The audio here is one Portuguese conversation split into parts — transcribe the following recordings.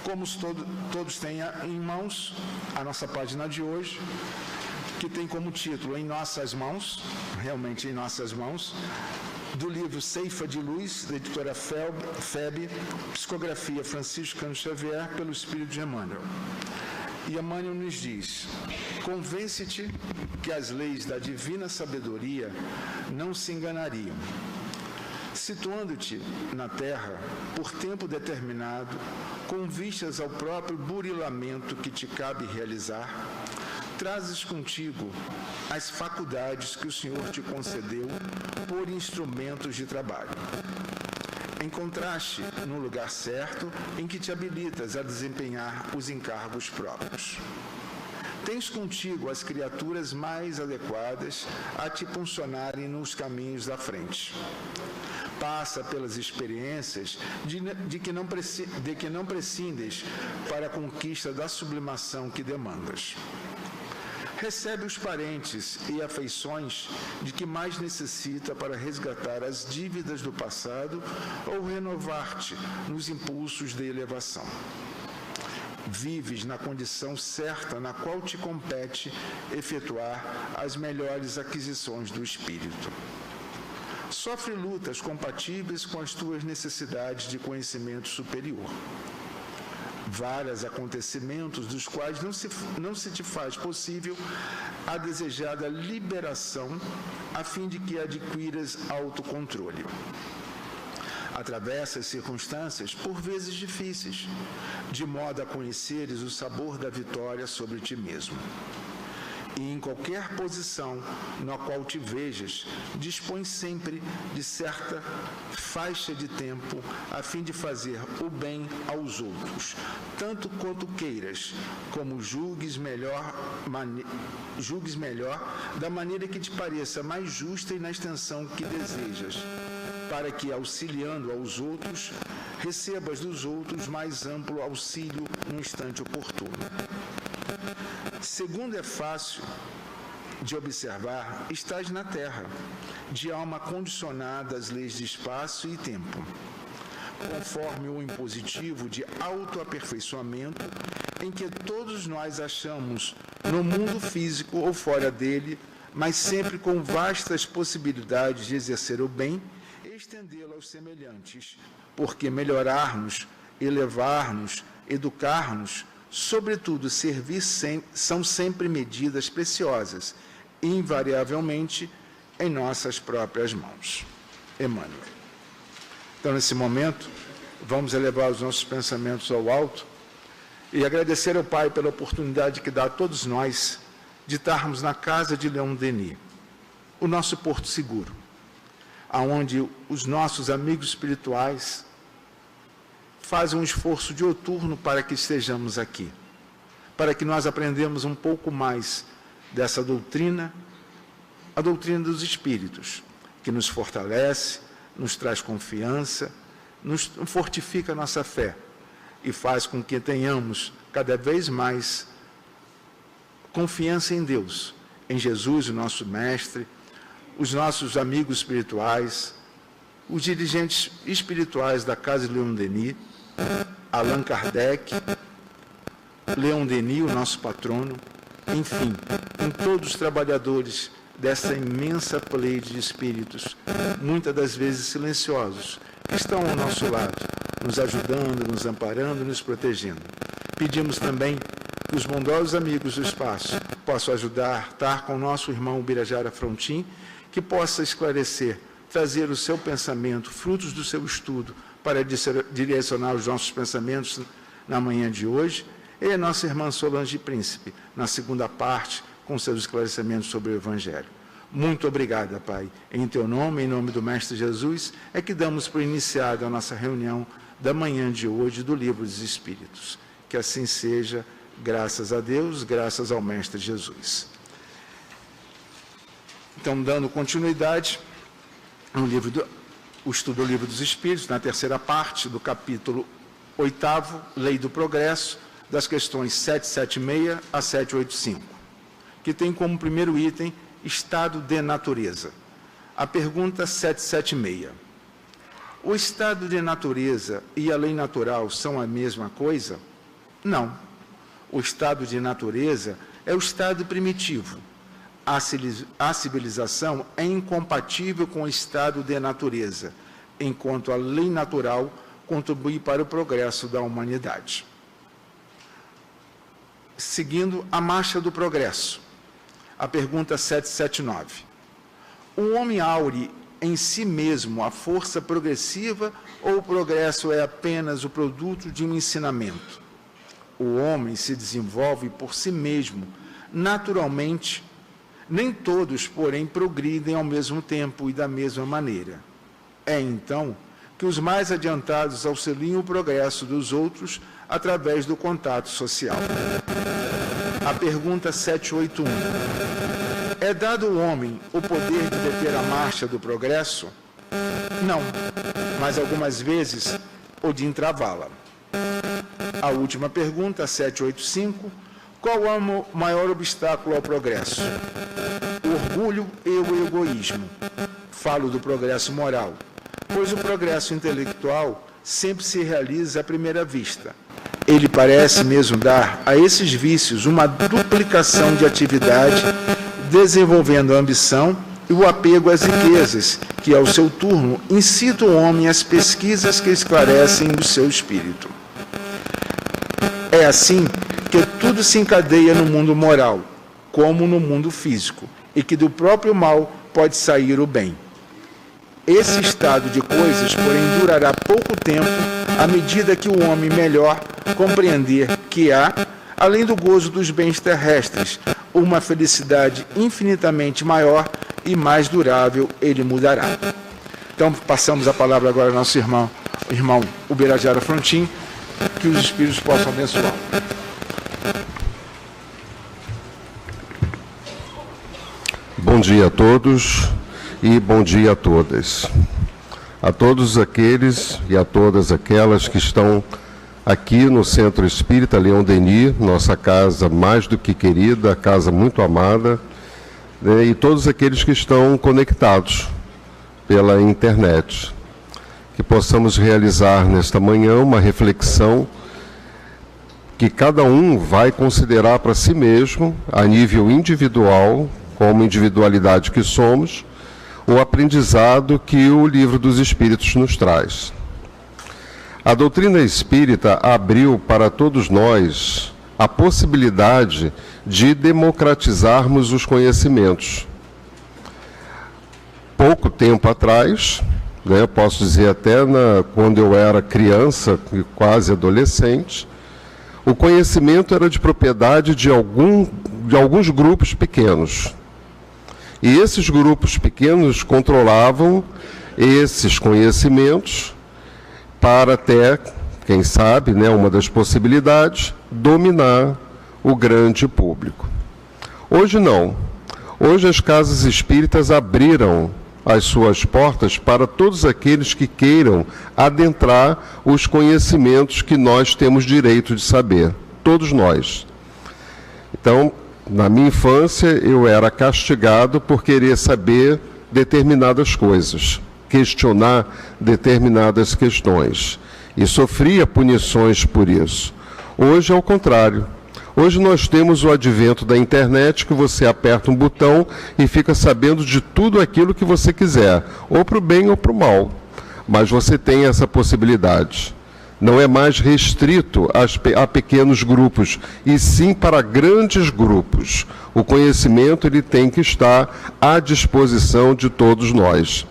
Como todos têm em mãos a nossa página de hoje, que tem como título Em Nossas Mãos, realmente em nossas mãos, do livro Ceifa de Luz, da editora FEB, psicografia Francisco Cândido Xavier, pelo Espírito de Emmanuel. E Emmanuel nos diz: convence-te que as leis da divina sabedoria não se enganariam. Situando-te na terra por tempo determinado, com vistas ao próprio burilamento que te cabe realizar, trazes contigo as faculdades que o Senhor te concedeu por instrumentos de trabalho. Encontraste no lugar certo em que te habilitas a desempenhar os encargos próprios. Tens contigo as criaturas mais adequadas a te funcionarem nos caminhos da frente. Passa pelas experiências de que não prescindes para a conquista da sublimação que demandas. Recebe os parentes e afeições de que mais necessita para resgatar as dívidas do passado ou renovar-te nos impulsos de elevação. Vives na condição certa na qual te compete efetuar as melhores aquisições do espírito. Sofre lutas compatíveis com as tuas necessidades de conhecimento superior. Vários acontecimentos dos quais não se te faz possível a desejada liberação, a fim de que adquiras autocontrole. Atravessa as circunstâncias, por vezes difíceis, de modo a conheceres o sabor da vitória sobre ti mesmo. E em qualquer posição na qual te vejas, dispõe sempre de certa faixa de tempo a fim de fazer o bem aos outros, tanto quanto queiras, como julgues melhor da maneira que te pareça mais justa e na extensão que desejas, para que, auxiliando aos outros, recebas dos outros mais amplo auxílio no instante oportuno. Segundo é fácil de observar, estás na terra, de alma condicionada às leis de espaço e tempo, conforme o impositivo de autoaperfeiçoamento em que todos nós achamos no mundo físico ou fora dele, mas sempre com vastas possibilidades de exercer o bem e estendê-lo aos semelhantes, porque melhorar-nos, elevar-nos, educar-nos, sobretudo servir são sempre medidas preciosas, invariavelmente em nossas próprias mãos. Emmanuel. Então, nesse momento, vamos elevar os nossos pensamentos ao alto e agradecer ao Pai pela oportunidade que dá a todos nós de estarmos na casa de Leon Denis, o nosso porto seguro, aonde os nossos amigos espirituais fazem um esforço dioturno para que estejamos aqui, para que nós aprendamos um pouco mais dessa doutrina, a doutrina dos Espíritos, que nos fortalece, nos traz confiança, nos fortifica a nossa fé e faz com que tenhamos cada vez mais confiança em Deus, em Jesus, o nosso Mestre, os nossos amigos espirituais, os dirigentes espirituais da Casa de Leon Denis, Allan Kardec, Leon Denis, o nosso patrono, enfim, em todos os trabalhadores dessa imensa pleide de espíritos, muitas das vezes silenciosos, que estão ao nosso lado, nos ajudando, nos amparando, nos protegendo. Pedimos também que os bondosos amigos do espaço possam ajudar, estar com o nosso irmão Birajara Frontin, que possa esclarecer, trazer o seu pensamento, frutos do seu estudo, para direcionar os nossos pensamentos na manhã de hoje, e a nossa irmã Solange Príncipe, na segunda parte, com seus esclarecimentos sobre o Evangelho. Muito obrigada, Pai. Em Teu nome, em nome do Mestre Jesus, é que damos por iniciada a nossa reunião da manhã de hoje do Livro dos Espíritos. Que assim seja, graças a Deus, graças ao Mestre Jesus. Então, dando continuidade ao o estudo do Livro dos Espíritos, na terceira parte do capítulo 8º, Lei do Progresso, das questões 776 a 785, que tem como primeiro item estado de natureza. A pergunta 776. O estado de natureza e a lei natural são a mesma coisa? Não. O estado de natureza é o estado primitivo. A civilização é incompatível com o estado de natureza, enquanto a lei natural contribui para o progresso da humanidade. Seguindo a marcha do progresso, a pergunta 779. O homem aure em si mesmo a força progressiva ou o progresso é apenas o produto de um ensinamento? O homem se desenvolve por si mesmo, naturalmente. Nem todos, porém, progridem ao mesmo tempo e da mesma maneira. É, então, que os mais adiantados auxiliam o progresso dos outros através do contato social. A pergunta 781. É dado ao homem o poder de deter a marcha do progresso? Não, mas algumas vezes o de entravá-la. A última pergunta, 785. Qual é o maior obstáculo ao progresso? O orgulho e o egoísmo. Falo do progresso moral, pois o progresso intelectual sempre se realiza à primeira vista. Ele parece mesmo dar a esses vícios uma duplicação de atividade, desenvolvendo a ambição e o apego às riquezas, que, ao seu turno, incitam o homem às pesquisas que esclarecem o seu espírito. É assim que tudo se encadeia no mundo moral, como no mundo físico, e que do próprio mal pode sair o bem. Esse estado de coisas, porém, durará pouco tempo à medida que o homem melhor compreender que há, além do gozo dos bens terrestres, uma felicidade infinitamente maior e mais durável ele mudará. Então, passamos a palavra agora ao nosso irmão Ubirajara Frontin, que os Espíritos possam abençoar. Bom dia a todos e bom dia a todas. A todos aqueles e a todas aquelas que estão aqui no Centro Espírita Leão Denis, nossa casa mais do que querida, casa muito amada, né, e todos aqueles que estão conectados pela internet. Que possamos realizar nesta manhã uma reflexão que cada um vai considerar para si mesmo, a nível individual, como individualidade que somos, o aprendizado que o Livro dos Espíritos nos traz. A doutrina espírita abriu para todos nós a possibilidade de democratizarmos os conhecimentos. Pouco tempo atrás, eu posso dizer até quando eu era criança e quase adolescente, o conhecimento era de propriedade de alguns grupos pequenos. E esses grupos pequenos controlavam esses conhecimentos para até, quem sabe, uma das possibilidades, dominar o grande público. Hoje não. Hoje as casas espíritas abriram as suas portas para todos aqueles que queiram adentrar os conhecimentos que nós temos direito de saber, todos nós. Então, na minha infância, eu era castigado por querer saber determinadas coisas, questionar determinadas questões, e sofria punições por isso. Hoje é o contrário. Hoje nós temos o advento da internet, que você aperta um botão e fica sabendo de tudo aquilo que você quiser, ou para o bem ou para o mal. Mas você tem essa possibilidade. Não é mais restrito a pequenos grupos, e sim para grandes grupos. O conhecimento ele tem que estar à disposição de todos nós.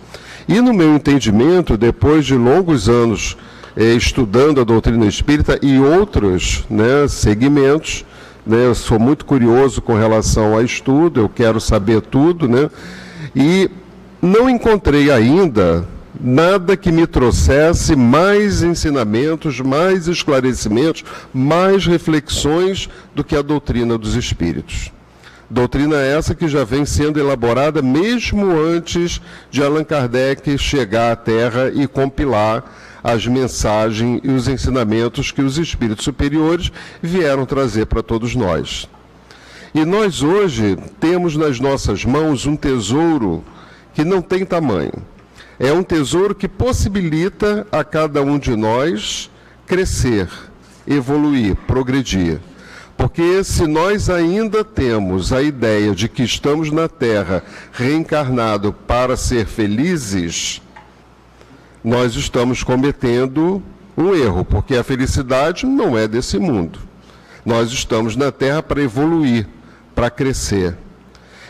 E no meu entendimento, depois de longos anos estudando a doutrina espírita e outros segmentos, eu sou muito curioso com relação a estudo, eu quero saber tudo, e não encontrei ainda nada que me trouxesse mais ensinamentos, mais esclarecimentos, mais reflexões do que a doutrina dos espíritos. Doutrina essa que já vem sendo elaborada mesmo antes de Allan Kardec chegar à Terra e compilar as mensagens e os ensinamentos que os espíritos superiores vieram trazer para todos nós. E nós hoje temos nas nossas mãos um tesouro que não tem tamanho. É um tesouro que possibilita a cada um de nós crescer, evoluir, progredir. Porque se nós ainda temos a ideia de que estamos na Terra reencarnado para ser felizes, nós estamos cometendo um erro, porque a felicidade não é desse mundo. Nós estamos na Terra para evoluir, para crescer.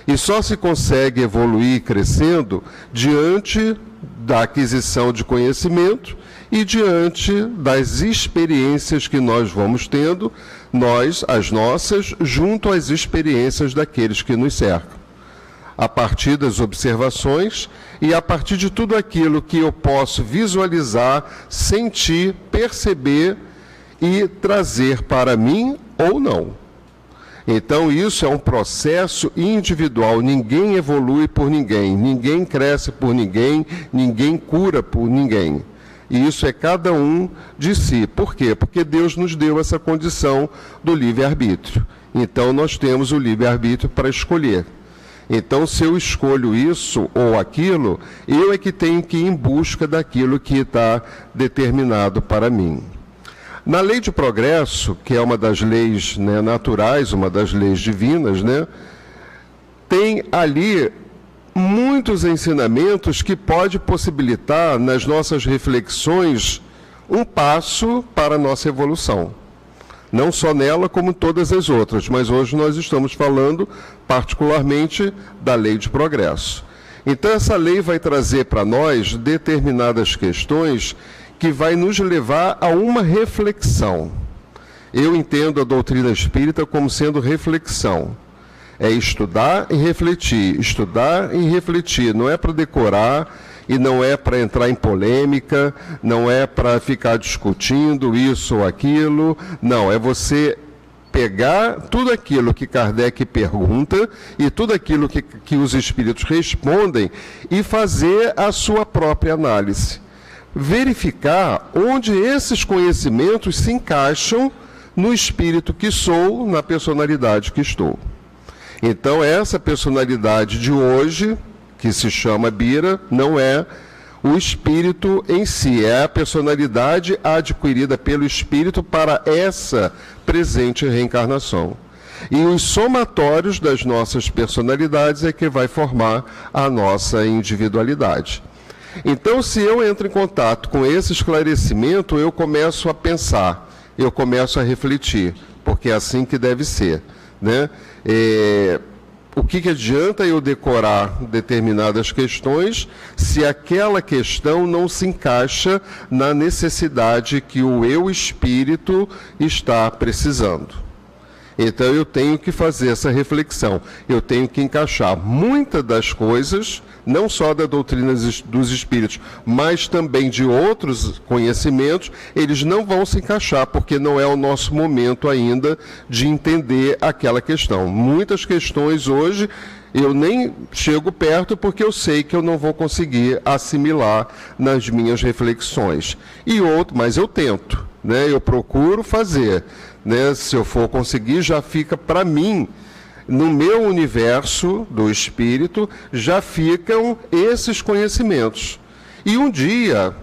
E só se consegue evoluir crescendo diante da aquisição de conhecimento e diante das experiências que nós vamos tendo, nós, as nossas, junto às experiências daqueles que nos cercam. A partir das observações e a partir de tudo aquilo que eu posso visualizar, sentir, perceber e trazer para mim ou não. Então isso é um processo individual, ninguém evolui por ninguém, ninguém cresce por ninguém, ninguém cura por ninguém. E isso é cada um de si. Por quê? Porque Deus nos deu essa condição do livre-arbítrio. Então nós temos o livre-arbítrio para escolher. Então, se eu escolho isso ou aquilo, eu é que tenho que ir em busca daquilo que está determinado para mim. Na lei de progresso, que é uma das leis, né, naturais, uma das leis divinas, né, tem ali muitos ensinamentos que pode possibilitar, nas nossas reflexões, um passo para a nossa evolução. Não só nela, como todas as outras, mas hoje nós estamos falando particularmente da lei de progresso. Então essa lei vai trazer para nós determinadas questões que vai nos levar a uma reflexão. Eu entendo a doutrina espírita como sendo reflexão. É estudar e refletir, não é para decorar e não é para entrar em polêmica, não é para ficar discutindo isso ou aquilo, não, é você pegar tudo aquilo que Kardec pergunta e tudo aquilo que os espíritos respondem e fazer a sua própria análise. Verificar onde esses conhecimentos se encaixam no espírito que sou, na personalidade que estou. Então, essa personalidade de hoje, que se chama Bira, não é o espírito em si, é a personalidade adquirida pelo espírito para essa presente reencarnação. E os somatórios das nossas personalidades é que vai formar a nossa individualidade. Então, se eu entro em contato com esse esclarecimento, eu começo a pensar, eu começo a refletir, porque é assim que deve ser, né? O que adianta eu decorar determinadas questões se aquela questão não se encaixa na necessidade que o eu espírito está precisando? Então eu tenho que fazer essa reflexão, eu tenho que encaixar muitas das coisas, não só da doutrina dos espíritos, mas também de outros conhecimentos, eles não vão se encaixar, porque não é o nosso momento ainda de entender aquela questão. Muitas questões hoje eu nem chego perto porque eu sei que eu não vou conseguir assimilar nas minhas reflexões. Mas eu tento, né? Eu procuro fazer, né? Se eu for conseguir, já fica para mim, no meu universo do espírito, já ficam esses conhecimentos. E um dia,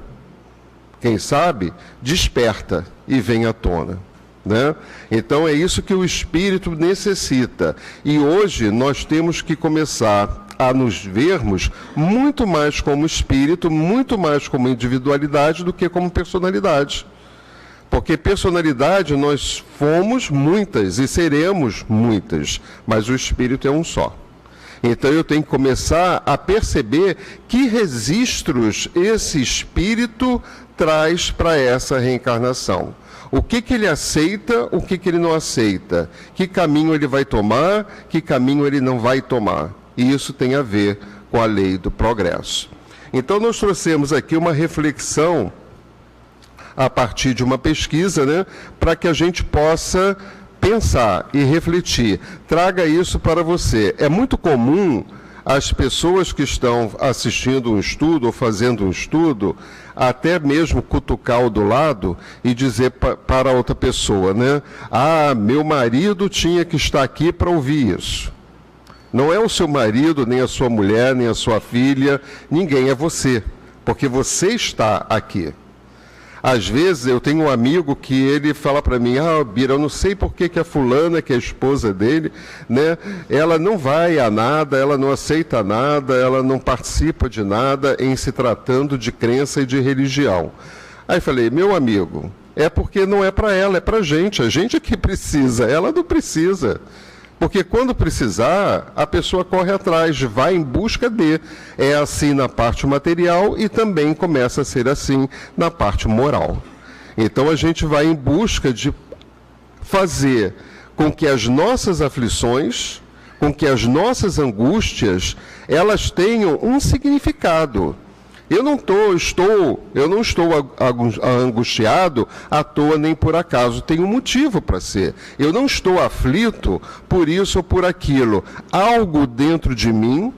quem sabe, desperta e vem à tona, né? Então é isso que o espírito necessita. E hoje nós temos que começar a nos vermos muito mais como espírito, muito mais como individualidade do que como personalidade. Porque personalidade nós fomos muitas e seremos muitas, mas o espírito é um só. Então eu tenho que começar a perceber que registros esse espírito traz para essa reencarnação. O que ele aceita, o que ele não aceita, que caminho ele vai tomar, que caminho ele não vai tomar. E isso tem a ver com a lei do progresso. Então nós trouxemos aqui uma reflexão a partir de uma pesquisa, né, para que a gente possa pensar e refletir. Traga isso para você. É muito comum as pessoas que estão assistindo um estudo ou fazendo um estudo, até mesmo cutucar o do lado e dizer para outra pessoa, né? Ah, meu marido tinha que estar aqui para ouvir isso. Não é o seu marido, nem a sua mulher, nem a sua filha, ninguém, é você, porque você está aqui. Às vezes eu tenho um amigo que ele fala para mim, Bira, eu não sei por que a fulana, que é a esposa dele, né, ela não vai a nada, ela não aceita nada, ela não participa de nada em se tratando de crença e de religião. Aí eu falei, meu amigo, é porque não é para ela, é para a gente é que precisa, ela não precisa. Porque quando precisar, a pessoa corre atrás, vai em busca de. É assim na parte material e também começa a ser assim na parte moral. Então a gente vai em busca de fazer com que as nossas aflições, com que as nossas angústias, elas tenham um significado. Eu não estou angustiado à toa nem por acaso, tem um motivo para ser. Eu não estou aflito por isso ou por aquilo. Algo dentro de mim,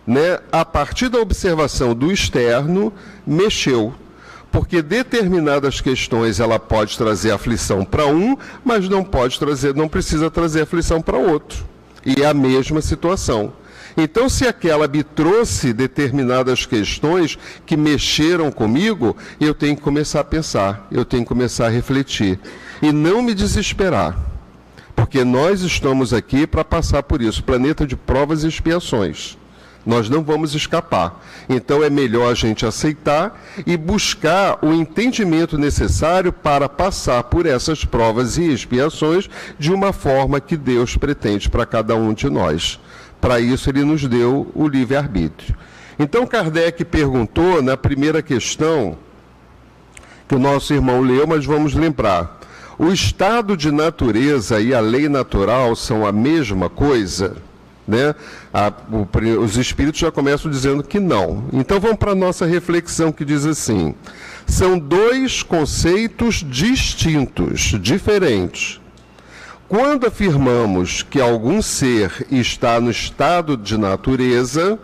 né, a partir da observação do externo, mexeu. Porque determinadas questões ela pode trazer aflição para um, mas não precisa trazer aflição para outro. E é a mesma situação. Então, se aquela me trouxe determinadas questões que mexeram comigo, eu tenho que começar a pensar, eu tenho que começar a refletir. E não me desesperar, porque nós estamos aqui para passar por isso, planeta de provas e expiações. Nós não vamos escapar. Então, é melhor a gente aceitar e buscar o entendimento necessário para passar por essas provas e expiações de uma forma que Deus pretende para cada um de nós. Para isso, ele nos deu o livre-arbítrio. Então, Kardec perguntou, na primeira questão, que o nosso irmão leu, mas vamos lembrar. O estado de natureza e a lei natural são a mesma coisa? Né? Os espíritos já começam dizendo que não. Então, vamos para a nossa reflexão, que diz assim. São dois conceitos distintos, diferentes. Quando afirmamos que algum ser está no estado de natureza,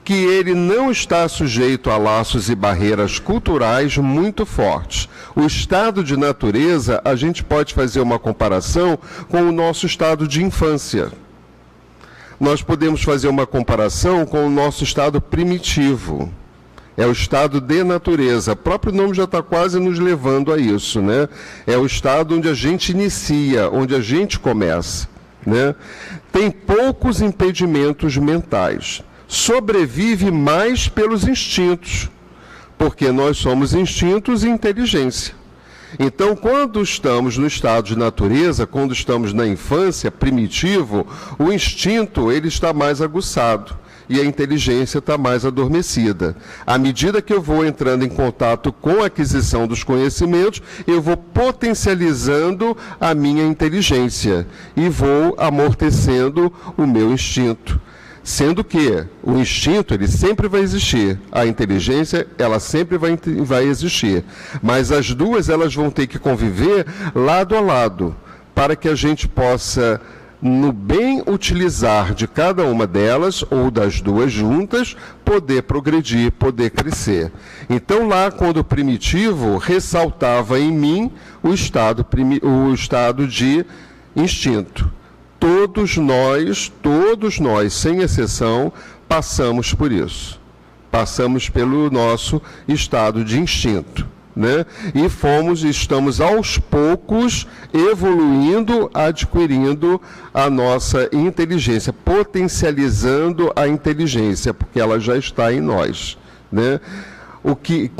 que ele não está sujeito a laços e barreiras culturais muito fortes. O estado de natureza, a gente pode fazer uma comparação com o nosso estado de infância. Nós podemos fazer uma comparação com o nosso estado primitivo. É o estado de natureza. O próprio nome já está quase nos levando a isso, né? É o estado onde a gente inicia, onde a gente começa, né? Tem poucos impedimentos mentais. Sobrevive mais pelos instintos, porque nós somos instintos e inteligência. Então, quando estamos no estado de natureza, quando estamos na infância, primitivo, o instinto ele está mais aguçado. E a inteligência está mais adormecida. À medida que eu vou entrando em contato com a aquisição dos conhecimentos, eu vou potencializando a minha inteligência e vou amortecendo o meu instinto. Sendo que o instinto, ele sempre vai existir, a inteligência, ela sempre vai existir. Mas as duas, elas vão ter que conviver lado a lado, para que a gente possa, no bem utilizar de cada uma delas, ou das duas juntas, poder progredir, poder crescer. Então lá, quando o primitivo ressaltava em mim o estado de instinto. Todos nós, sem exceção, passamos por isso. Passamos pelo nosso estado de instinto, né? E estamos aos poucos evoluindo, adquirindo a nossa inteligência, potencializando a inteligência, porque ela já está em nós, né? O que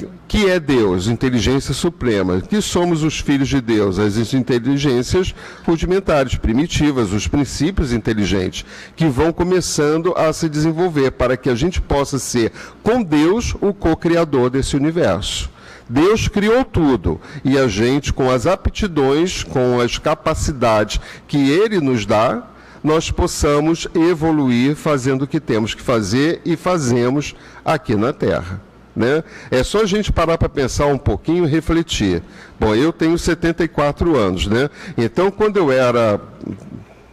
é Deus? Inteligência suprema. Que somos os filhos de Deus? As inteligências rudimentares, primitivas, os princípios inteligentes, que vão começando a se desenvolver para que a gente possa ser, com Deus, o co-criador desse universo. Deus criou tudo e a gente, com as aptidões, com as capacidades que Ele nos dá, nós possamos evoluir fazendo o que temos que fazer e fazemos aqui na Terra. Né? É só a gente parar para pensar um pouquinho e refletir. Bom, eu tenho 74 anos, né? Então, quando eu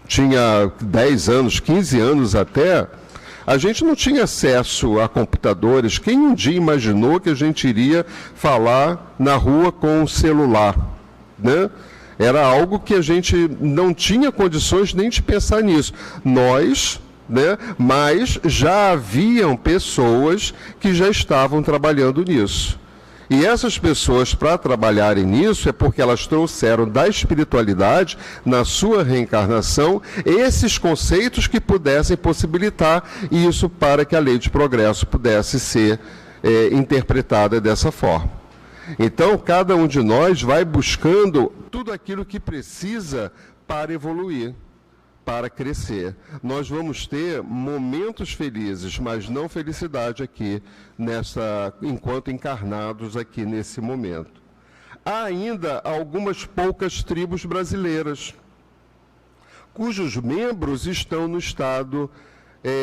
tinha 10 anos, 15 anos até, a gente não tinha acesso a computadores. Quem um dia imaginou que a gente iria falar na rua com um celular, né? Era algo que a gente não tinha condições nem de pensar nisso. Nós... né? Mas já haviam pessoas que já estavam trabalhando nisso. E essas pessoas, para trabalharem nisso, é porque elas trouxeram da espiritualidade, na sua reencarnação, esses conceitos que pudessem possibilitar isso para que a lei de progresso pudesse ser interpretada dessa forma. Então, cada um de nós vai buscando tudo aquilo que precisa para evoluir, para crescer. Nós vamos ter momentos felizes, mas não felicidade aqui, enquanto encarnados aqui nesse momento. Há ainda algumas poucas tribos brasileiras, cujos membros estão no estado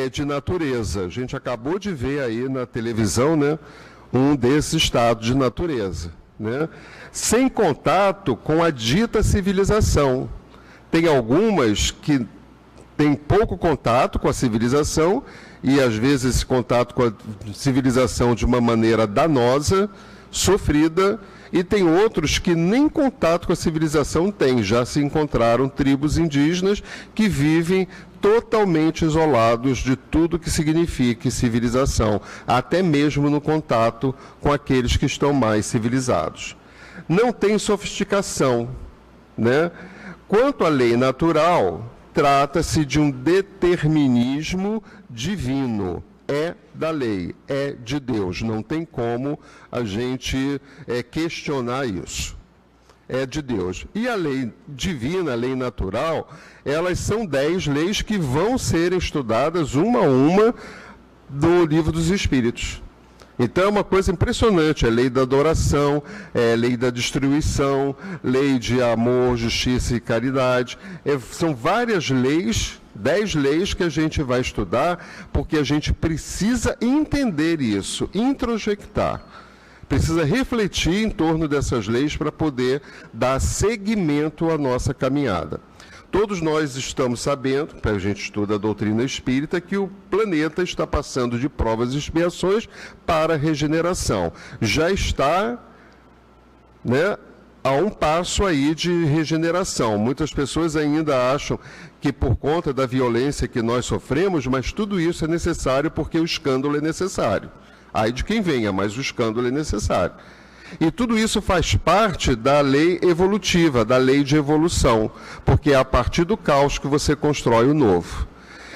de natureza. A gente acabou de ver aí na televisão, né, um desses estados de natureza, né, sem contato com a dita civilização. Tem algumas que têm pouco contato com a civilização e, às vezes, esse contato com a civilização de uma maneira danosa, sofrida, e tem outros que nem contato com a civilização têm. Já se encontraram tribos indígenas que vivem totalmente isolados de tudo que signifique civilização, até mesmo no contato com aqueles que estão mais civilizados. Não tem sofisticação, né? Quanto à lei natural, trata-se de um determinismo divino. É da lei, é de Deus. Não tem como a gente questionar isso. É de Deus. E a lei divina, a lei natural, elas são 10 leis que vão ser estudadas uma a uma do Livro dos Espíritos. Então é uma coisa impressionante, é lei da adoração, é lei da destruição, lei de amor, justiça e caridade. São várias leis, 10 leis que a gente vai estudar, porque a gente precisa entender isso, introspectar. Precisa refletir em torno dessas leis para poder dar seguimento à nossa caminhada. Todos nós estamos sabendo, porque a gente estuda a doutrina espírita, que o planeta está passando de provas e expiações para a regeneração. Já está, né, a um passo aí de regeneração. Muitas pessoas ainda acham que por conta da violência que nós sofremos, mas tudo isso é necessário porque o escândalo é necessário. Ai de quem venha, mas o escândalo é necessário. E tudo isso faz parte da lei evolutiva, da lei de evolução, porque é a partir do caos que você constrói o novo.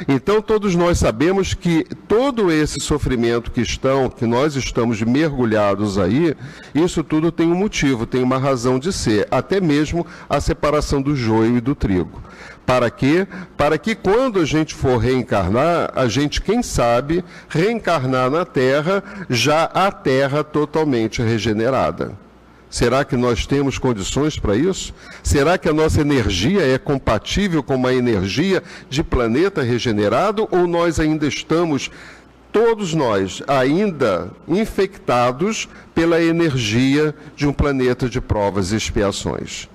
Então, todos nós sabemos que todo esse sofrimento que nós estamos mergulhados aí, isso tudo tem um motivo, tem uma razão de ser, até mesmo a separação do joio e do trigo. Para quê? Para que quando a gente for reencarnar, a gente, quem sabe, reencarnar na Terra, já a Terra totalmente regenerada. Será que nós temos condições para isso? Será que a nossa energia é compatível com uma energia de planeta regenerado? Ou nós ainda estamos, todos nós, ainda infectados pela energia de um planeta de provas e expiações?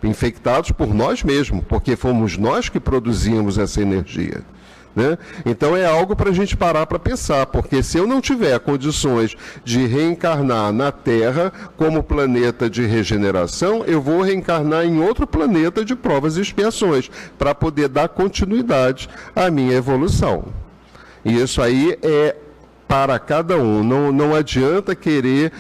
Infectados por nós mesmos, porque fomos nós que produzimos essa energia. Né? Então é algo para a gente parar para pensar, porque se eu não tiver condições de reencarnar na Terra como planeta de regeneração, eu vou reencarnar em outro planeta de provas e expiações, para poder dar continuidade à minha evolução. E isso aí é para cada um. Não adianta querer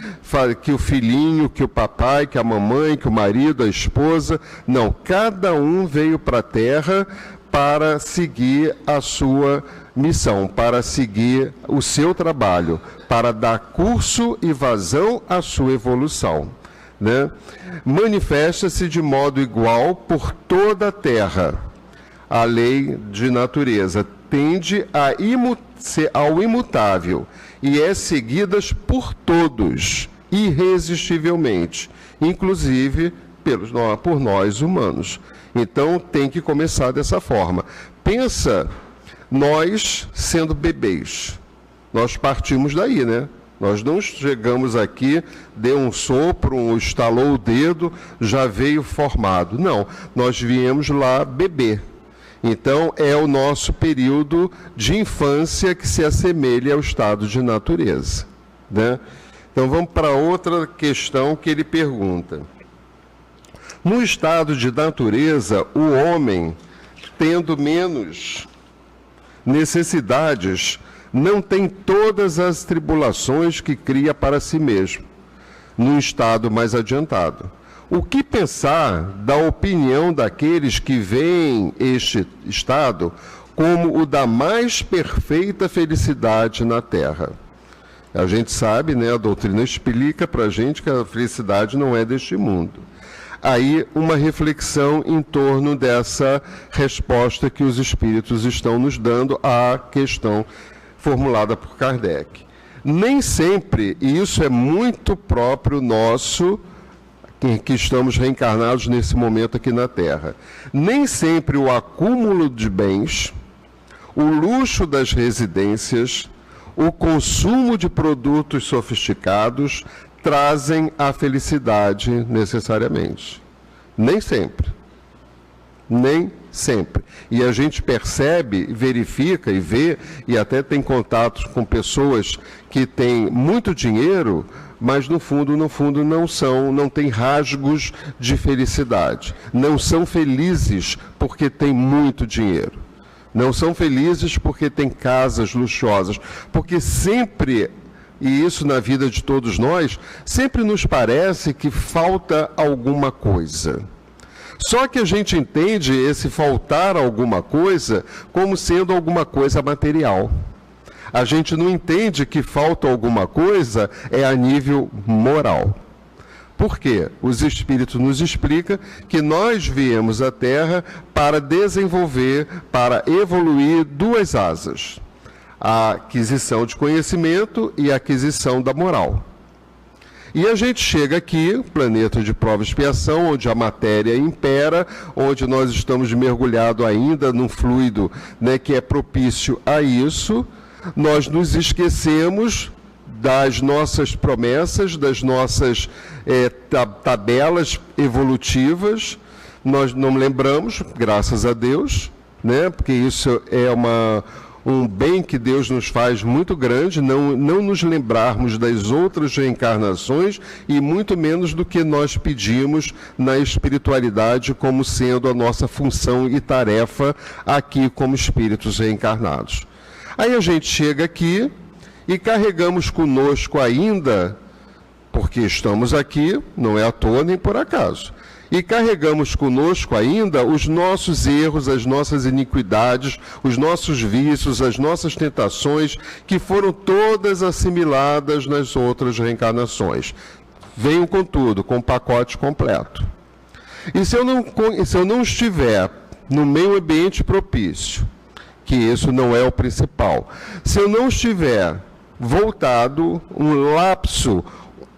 que o filhinho, que o papai, que a mamãe, que o marido, a esposa. Não, cada um veio para a Terra para seguir a sua missão, para seguir o seu trabalho, para dar curso e vazão à sua evolução. Né? Manifesta-se de modo igual por toda a Terra. A lei de natureza tende ao imutável e é seguidas por todos, irresistivelmente, inclusive por nós humanos. Então, tem que começar dessa forma. Pensa, nós sendo bebês, nós partimos daí, né? Nós não chegamos aqui, deu um sopro, estalou o dedo, já veio formado. Não, nós viemos lá beber. Então, é o nosso período de infância que se assemelha ao estado de natureza. Né? Então, vamos para outra questão que ele pergunta. No estado de natureza, o homem, tendo menos necessidades, não tem todas as tribulações que cria para si mesmo. num estado mais adiantado. O que pensar da opinião daqueles que veem este estado como o da mais perfeita felicidade na Terra? A gente sabe, né, a doutrina explica para a gente que a felicidade não é deste mundo. Aí uma reflexão em torno dessa resposta que os espíritos estão nos dando à questão formulada por Kardec. Nem sempre, e isso é muito próprio nosso, que estamos reencarnados nesse momento aqui na Terra, nem sempre o acúmulo de bens, o luxo das residências, o consumo de produtos sofisticados trazem a felicidade necessariamente. Nem sempre. Nem sempre. E a gente percebe, verifica e vê, e até tem contatos com pessoas que têm muito dinheiro, mas no fundo não têm rasgos de felicidade. Não são felizes porque têm muito dinheiro. Não são felizes porque têm casas luxuosas. Porque sempre, e isso na vida de todos nós, sempre nos parece que falta alguma coisa. Só que a gente entende esse faltar alguma coisa como sendo alguma coisa material. A gente não entende que falta alguma coisa é a nível moral. Por quê? Os Espíritos nos explicam que nós viemos à Terra para desenvolver, para evoluir duas asas. A aquisição de conhecimento e a aquisição da moral. E a gente chega aqui, planeta de prova e expiação, onde a matéria impera, onde nós estamos mergulhados ainda num fluido, né, que é propício a isso. Nós nos esquecemos das nossas promessas, das nossas tabelas evolutivas. Nós não lembramos, graças a Deus, né, porque isso é um bem que Deus nos faz muito grande, não nos lembrarmos das outras reencarnações e muito menos do que nós pedimos na espiritualidade como sendo a nossa função e tarefa aqui como espíritos reencarnados. Aí a gente chega aqui e carregamos conosco ainda, porque estamos aqui, não é à toa nem por acaso, e carregamos conosco ainda os nossos erros, as nossas iniquidades, os nossos vícios, as nossas tentações, que foram todas assimiladas nas outras reencarnações. Venham com tudo, com o pacote completo. E se eu não estiver no meio ambiente propício, que isso não é o principal, se eu não estiver voltado, um lapso,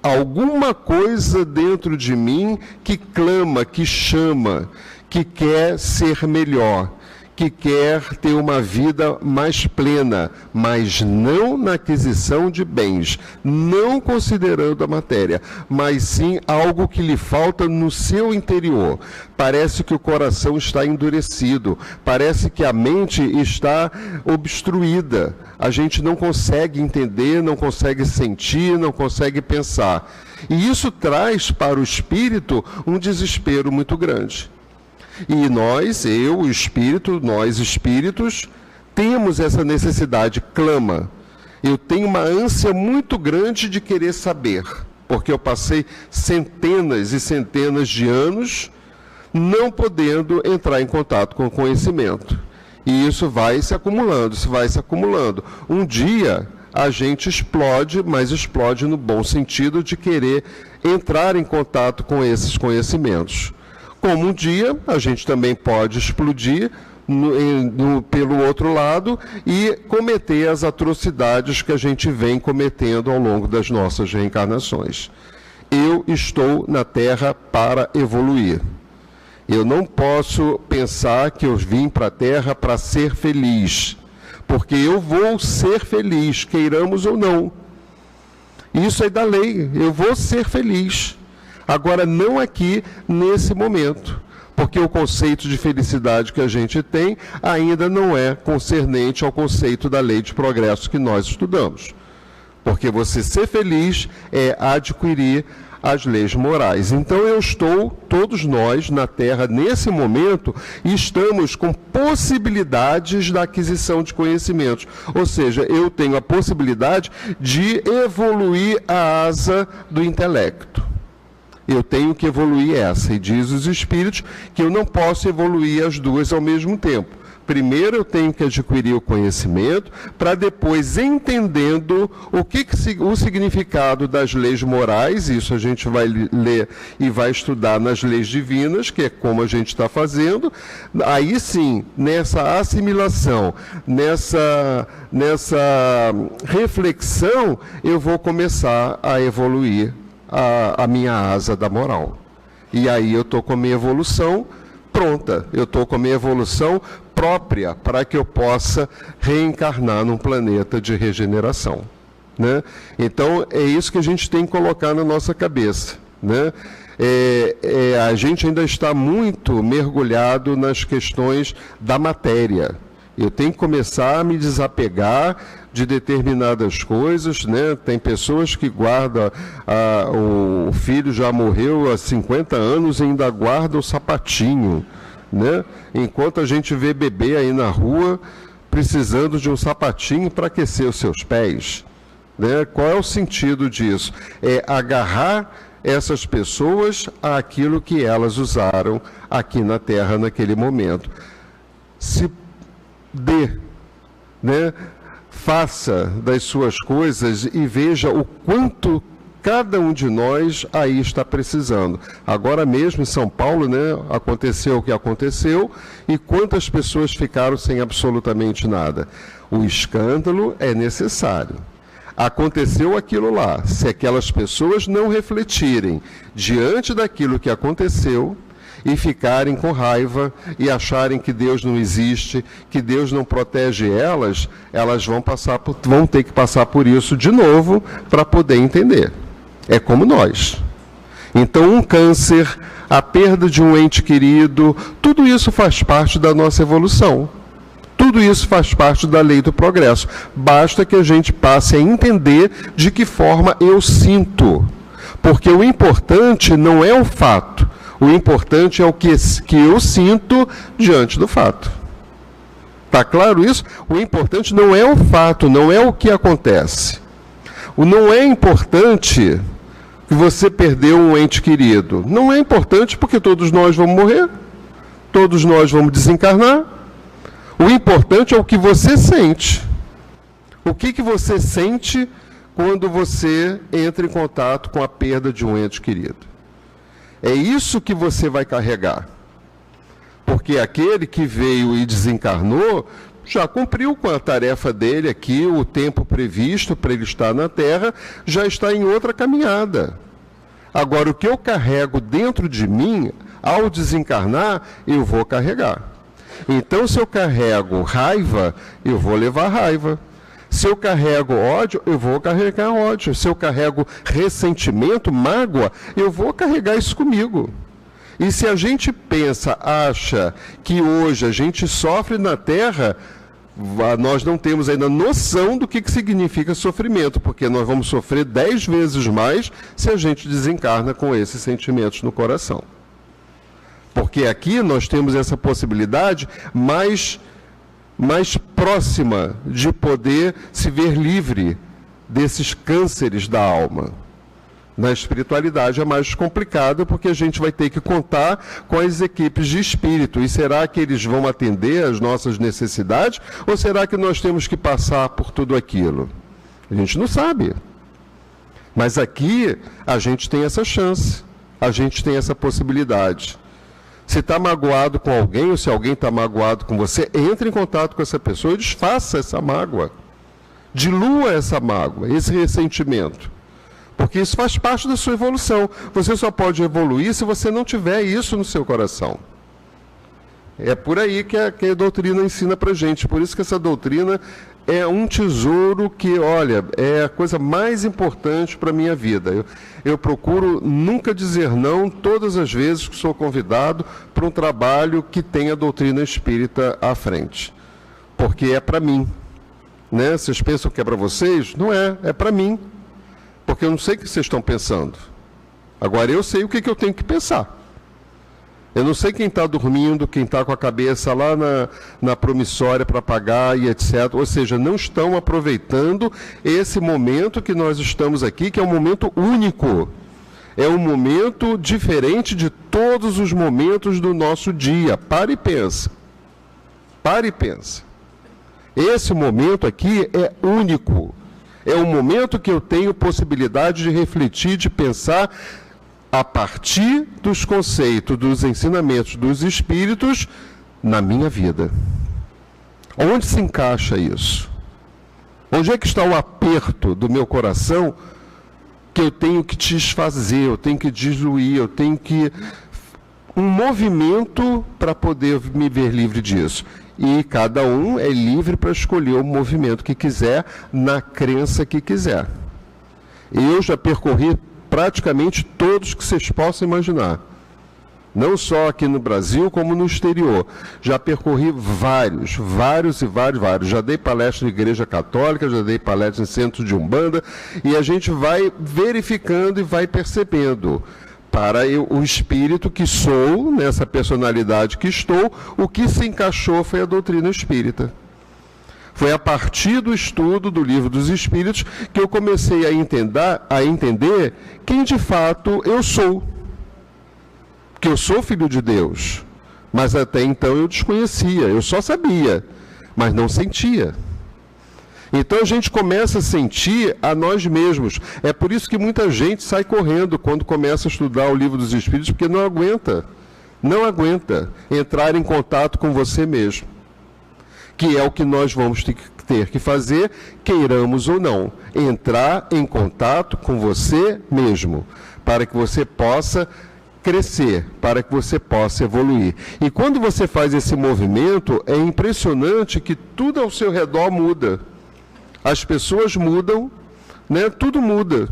alguma coisa dentro de mim que clama, que chama, que quer ser melhor, que quer ter uma vida mais plena, mas não na aquisição de bens, não considerando a matéria, mas sim algo que lhe falta no seu interior. Parece que o coração está endurecido, parece que a mente está obstruída. A gente não consegue entender, não consegue sentir, não consegue pensar. E isso traz para o espírito um desespero muito grande. E nós, eu, o espírito, nós espíritos, temos essa necessidade, clama. Eu tenho uma ânsia muito grande de querer saber, porque eu passei centenas e centenas de anos não podendo entrar em contato com o conhecimento. E isso vai se acumulando, isso vai se acumulando. Um dia a gente explode, mas explode no bom sentido de querer entrar em contato com esses conhecimentos. Como um dia a gente também pode explodir pelo outro lado e cometer as atrocidades que a gente vem cometendo ao longo das nossas reencarnações. Eu estou na Terra para evoluir. Eu não posso pensar que eu vim para a Terra para ser feliz, porque eu vou ser feliz, queiramos ou não. Isso é da lei, eu vou ser feliz. Agora, não aqui, nesse momento, porque o conceito de felicidade que a gente tem ainda não é concernente ao conceito da lei de progresso que nós estudamos. Porque você ser feliz é adquirir as leis morais. Então todos nós na Terra, nesse momento, estamos com possibilidades da aquisição de conhecimentos. Ou seja, eu tenho a possibilidade de evoluir a asa do intelecto. Eu tenho que evoluir essa, e diz os Espíritos que eu não posso evoluir as duas ao mesmo tempo. Primeiro eu tenho que adquirir o conhecimento, para depois, entendendo o significado das leis morais, isso a gente vai ler e vai estudar nas leis divinas, que é como a gente está fazendo, aí sim, nessa assimilação, nessa reflexão, eu vou começar a evoluir a minha asa da moral. E aí eu estou com a minha evolução pronta, eu estou com a minha evolução própria para que eu possa reencarnar num planeta de regeneração, né? Então, é isso que a gente tem que colocar na nossa cabeça, né? A gente ainda está muito mergulhado nas questões da matéria. Eu tenho que começar a me desapegar de determinadas coisas, né? Tem pessoas que guardam, o filho já morreu há 50 anos e ainda guarda o sapatinho, né? Enquanto a gente vê bebê aí na rua precisando de um sapatinho para aquecer os seus pés, né? Qual é o sentido disso? É agarrar essas pessoas àquilo que elas usaram aqui na Terra naquele momento. Se dê, né? Faça das suas coisas e veja o quanto cada um de nós aí está precisando. Agora mesmo em São Paulo, né, aconteceu o que aconteceu, e quantas pessoas ficaram sem absolutamente nada. O escândalo é necessário. Aconteceu aquilo lá. Se aquelas pessoas não refletirem diante daquilo que aconteceu e ficarem com raiva e acharem que Deus não existe, que Deus não protege elas, elas vão ter que passar por isso de novo para poder entender. É como nós. Então, um câncer, a perda de um ente querido, tudo isso faz parte da nossa evolução. Tudo isso faz parte da lei do progresso. Basta que a gente passe a entender de que forma eu sinto. Porque o importante não é o fato. O importante é o que eu sinto diante do fato. Está claro isso? O importante não é o fato, não é o que acontece. Não é importante que você perdeu um ente querido. Não é importante porque todos nós vamos morrer. Todos nós vamos desencarnar. O importante é o que você sente. O que você sente quando você entra em contato com a perda de um ente querido. É isso que você vai carregar. Porque aquele que veio e desencarnou já cumpriu com a tarefa dele aqui, o tempo previsto para ele estar na Terra, já está em outra caminhada. Agora, o que eu carrego dentro de mim, ao desencarnar, eu vou carregar. Então, se eu carrego raiva, eu vou levar raiva. Se eu carrego ódio, eu vou carregar ódio. Se eu carrego ressentimento, mágoa, eu vou carregar isso comigo. E se a gente acha que hoje a gente sofre na Terra, nós não temos ainda noção do que significa sofrimento, porque nós vamos sofrer 10 vezes mais se a gente desencarna com esses sentimentos no coração. Porque aqui nós temos essa possibilidade mais próxima de poder se ver livre desses cânceres da alma. Na espiritualidade é mais complicado, porque a gente vai ter que contar com as equipes de espírito. E será que eles vão atender às nossas necessidades? Ou será que nós temos que passar por tudo aquilo? A gente não sabe. Mas aqui a gente tem essa chance, a gente tem essa possibilidade. Se está magoado com alguém, ou se alguém está magoado com você, entre em contato com essa pessoa e desfaça essa mágoa. Dilua essa mágoa, esse ressentimento. Porque isso faz parte da sua evolução. Você só pode evoluir se você não tiver isso no seu coração. É por aí que a doutrina ensina para a gente. Por isso que essa doutrina é um tesouro que, olha, é a coisa mais importante para a minha vida. Eu procuro nunca dizer não todas as vezes que sou convidado para um trabalho que tenha a doutrina espírita à frente. Porque é para mim. Né? Vocês pensam que é para vocês? Não é, é para mim. Porque eu não sei o que vocês estão pensando. Agora, eu sei o que eu tenho que pensar. Eu não sei quem está dormindo, quem está com a cabeça lá na promissória para pagar e etc. Ou seja, não estão aproveitando esse momento que nós estamos aqui, que é um momento único. É um momento diferente de todos os momentos do nosso dia. Pare e pensa. Pare e pensa. Esse momento aqui é único. É um momento que eu tenho possibilidade de refletir, de pensar a partir dos conceitos, dos ensinamentos dos Espíritos na minha vida. Onde se encaixa isso? Onde é que está o aperto do meu coração que eu tenho que desfazer, eu tenho que diluir, eu tenho que... um movimento para poder me ver livre disso. E cada um é livre para escolher o movimento que quiser, na crença que quiser. Eu já percorri praticamente todos que vocês possam imaginar. Não só aqui no Brasil, como no exterior. Já percorri vários. Já dei palestra em igreja católica, já dei palestra em centro de Umbanda, e a gente vai verificando e vai percebendo, para o espírito que sou, nessa personalidade que estou, o que se encaixou foi a doutrina espírita. Foi a partir do estudo do Livro dos Espíritos que eu comecei a entender quem de fato eu sou. Que eu sou filho de Deus. Mas até então eu desconhecia, eu só sabia, mas não sentia. Então a gente começa a sentir a nós mesmos. É por isso que muita gente sai correndo quando começa a estudar o Livro dos Espíritos, porque não aguenta entrar em contato com você mesmo. Que é o que nós vamos ter que fazer, queiramos ou não, entrar em contato com você mesmo, para que você possa crescer, para que você possa evoluir. E quando você faz esse movimento, é impressionante que tudo ao seu redor muda. As pessoas mudam, né? Tudo muda.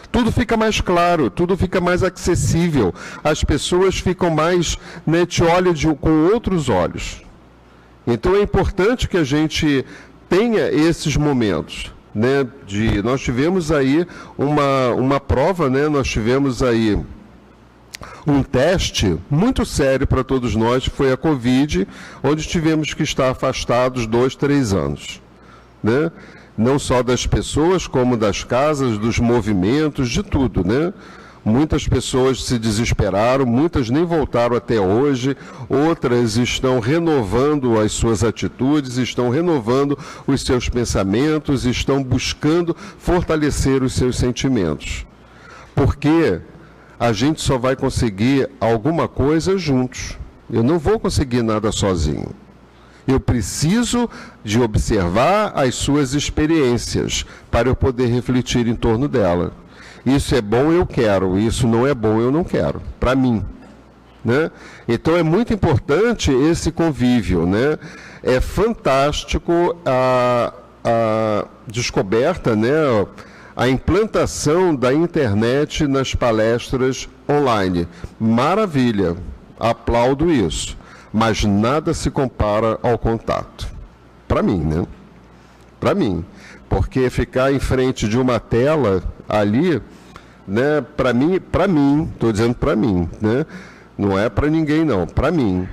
Tudo fica mais claro, tudo fica mais acessível. As pessoas ficam mais, né, te olham com outros olhos. Então é importante que a gente tenha esses momentos, né? Nós tivemos aí uma prova, né? Nós tivemos aí um teste muito sério para todos nós, foi a Covid, onde tivemos que estar afastados 2, 3 anos, né? Não só das pessoas, como das casas, dos movimentos, de tudo, né? Muitas pessoas se desesperaram, muitas nem voltaram até hoje, outras estão renovando as suas atitudes, estão renovando os seus pensamentos, estão buscando fortalecer os seus sentimentos. Porque a gente só vai conseguir alguma coisa juntos. Eu não vou conseguir nada sozinho. Eu preciso de observar as suas experiências para eu poder refletir em torno dela. Isso é bom, eu quero. Isso não é bom, eu não quero. Para mim, né? Então é muito importante esse convívio, né? É fantástico a descoberta, né? A implantação da internet nas palestras online. Maravilha, aplaudo isso. Mas nada se compara ao contato. Para mim, né? Para mim. Porque ficar em frente de uma tela ali, né? Para mim, estou dizendo para mim, né? Não é para ninguém não, para mim.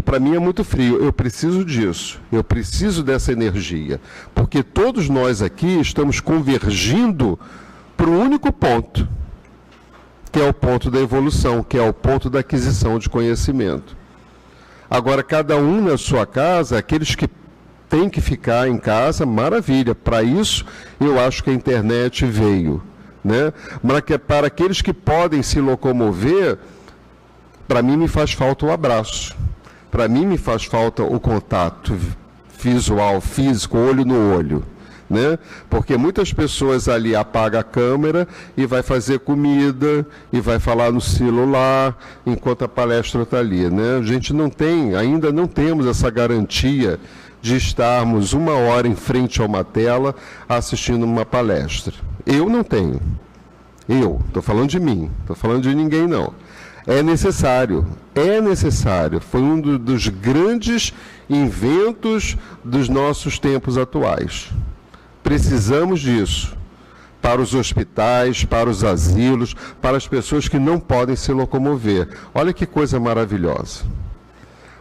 Para mim é muito frio, eu preciso disso, eu preciso dessa energia, porque todos nós aqui estamos convergindo para o único ponto, que é o ponto da evolução, que é o ponto da aquisição de conhecimento. Agora, cada um na sua casa, aqueles que têm que ficar em casa, maravilha, para isso eu acho que a internet veio, né? Mas para aqueles que podem se locomover, para mim me faz falta o abraço, para mim me faz falta o contato visual, físico, olho no olho, né? Porque muitas pessoas ali apagam a câmera e vai fazer comida e vai falar no celular enquanto a palestra está ali, né? A gente ainda não temos essa garantia de estarmos 1 hora em frente a uma tela assistindo uma palestra. Eu não tenho. Estou falando de mim, estou falando de ninguém não. É necessário. Foi um dos grandes inventos dos nossos tempos atuais. Precisamos disso, para os hospitais, para os asilos, para as pessoas que não podem se locomover. Olha que coisa maravilhosa.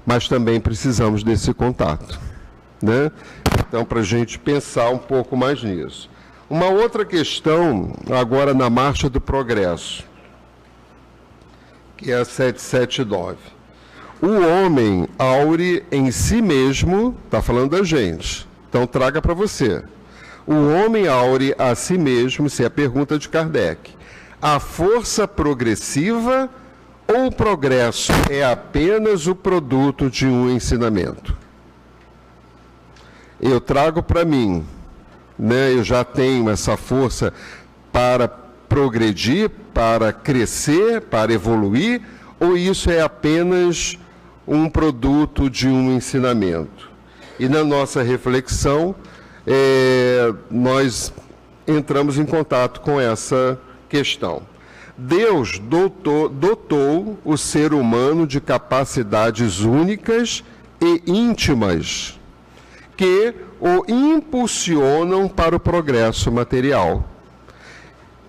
Mas também precisamos desse contato, né? Então, para a gente pensar um pouco mais nisso. Uma outra questão, agora na Marcha do Progresso, que é a 779. O homem aure em si mesmo, está falando da gente, então traga para você. O homem aure a si mesmo, isso é a pergunta de Kardec. A força progressiva ou o progresso é apenas o produto de um ensinamento? Eu trago para mim, né, eu já tenho essa força para progredir, para crescer, para evoluir, ou isso é apenas um produto de um ensinamento? E na nossa reflexão, nós entramos em contato com essa questão. Deus dotou o ser humano de capacidades únicas e íntimas que o impulsionam para o progresso material.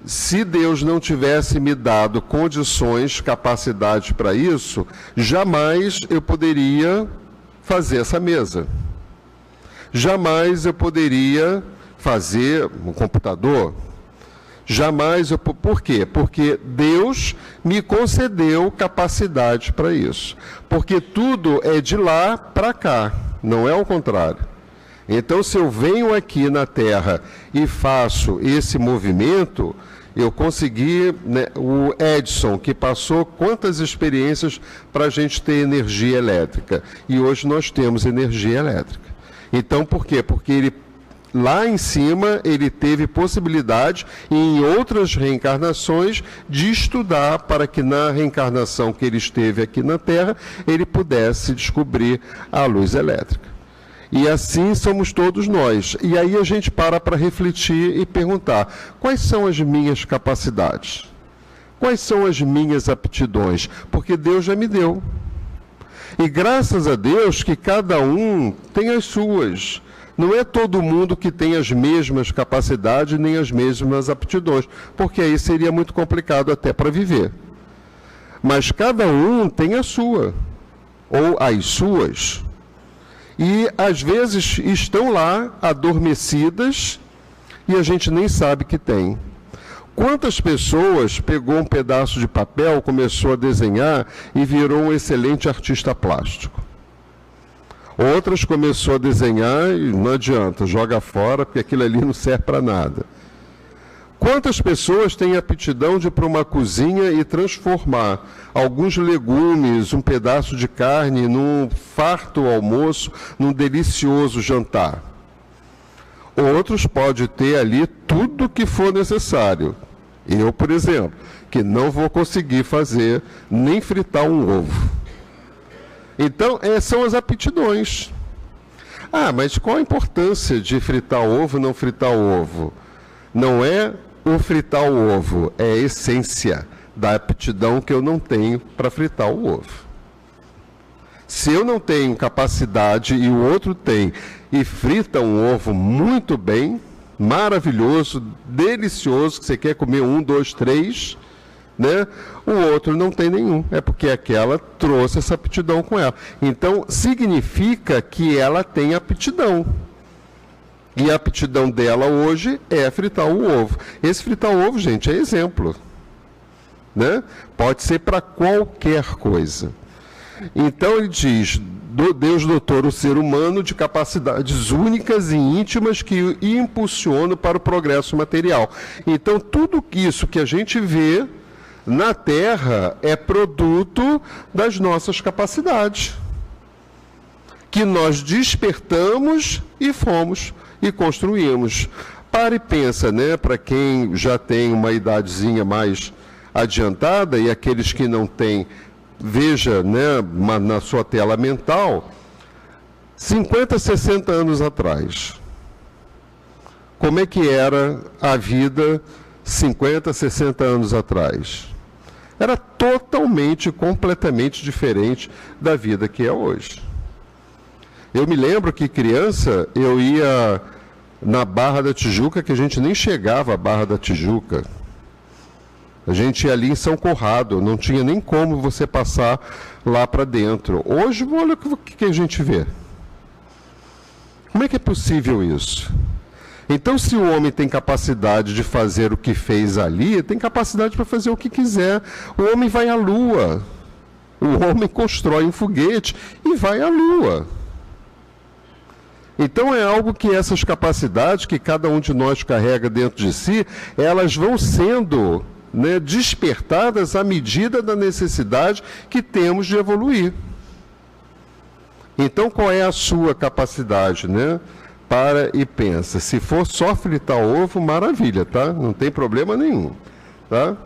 Se Deus não tivesse me dado condições, capacidade para isso, jamais eu poderia fazer essa mesa. Jamais eu poderia fazer um computador. Jamais eu... Por quê? Porque Deus me concedeu capacidade para isso. Porque tudo é de lá para cá, não é ao contrário. Então, se eu venho aqui na Terra e faço esse movimento, eu consegui, né, o Edison, que passou quantas experiências para a gente ter energia elétrica. E hoje nós temos energia elétrica. Então, por quê? Porque ele, lá em cima, ele teve possibilidade, em outras reencarnações, de estudar para que na reencarnação que ele esteve aqui na Terra, ele pudesse descobrir a luz elétrica. E assim somos todos nós. E aí a gente para refletir e perguntar, quais são as minhas capacidades? Quais são as minhas aptidões? Porque Deus já me deu. E graças a Deus que cada um tem as suas. Não é todo mundo que tem as mesmas capacidades nem as mesmas aptidões, porque aí seria muito complicado até para viver. Mas cada um tem a sua, ou as suas. E às vezes estão lá adormecidas e a gente nem sabe que tem. Quantas pessoas pegou um pedaço de papel, começou a desenhar e virou um excelente artista plástico? Outras começou a desenhar e não adianta, joga fora porque aquilo ali não serve para nada. Quantas pessoas têm aptidão de ir para uma cozinha e transformar alguns legumes, um pedaço de carne, num farto almoço, num delicioso jantar? Outros podem ter ali tudo que for necessário. Eu, por exemplo, que não vou conseguir fazer nem fritar um ovo. Então, são as aptidões. Ah, mas qual a importância de fritar ovo ou não fritar o ovo? Não é o fritar o ovo, é a essência da aptidão que eu não tenho para fritar o ovo. Se eu não tenho capacidade e o outro tem, e frita um ovo muito bem, maravilhoso, delicioso, que você quer comer 1, 2, 3, né? O outro não tem nenhum, é porque aquela trouxe essa aptidão com ela. Então, significa que ela tem aptidão. E a aptidão dela hoje é fritar o ovo. Esse fritar o ovo, gente, é exemplo, né? Pode ser para qualquer coisa. Então ele diz, Deus dotou o ser humano de capacidades únicas e íntimas que o impulsionam para o progresso material. Então tudo isso que a gente vê na Terra é produto das nossas capacidades, que nós despertamos e fomos e construímos. Para e pensa, né? Para quem já tem uma idadezinha mais adiantada e aqueles que não têm, veja, né, na sua tela mental, 50, 60 anos atrás. Como é que era a vida 50, 60 anos atrás? Era totalmente, completamente diferente da vida que é hoje. Eu me lembro que criança, eu ia na Barra da Tijuca, que a gente nem chegava à Barra da Tijuca. A gente ia ali em São Conrado, não tinha nem como você passar lá para dentro. Hoje, olha o que a gente vê. Como é que é possível isso? Então, se o homem tem capacidade de fazer o que fez ali, tem capacidade para fazer o que quiser. O homem vai à Lua. O homem constrói um foguete e vai à Lua. Então, é algo que essas capacidades que cada um de nós carrega dentro de si, elas vão sendo, né, despertadas à medida da necessidade que temos de evoluir. Então, qual é a sua capacidade, né? Para e pensa. Se for só fritar ovo, maravilha, tá? Não tem problema nenhum, tá?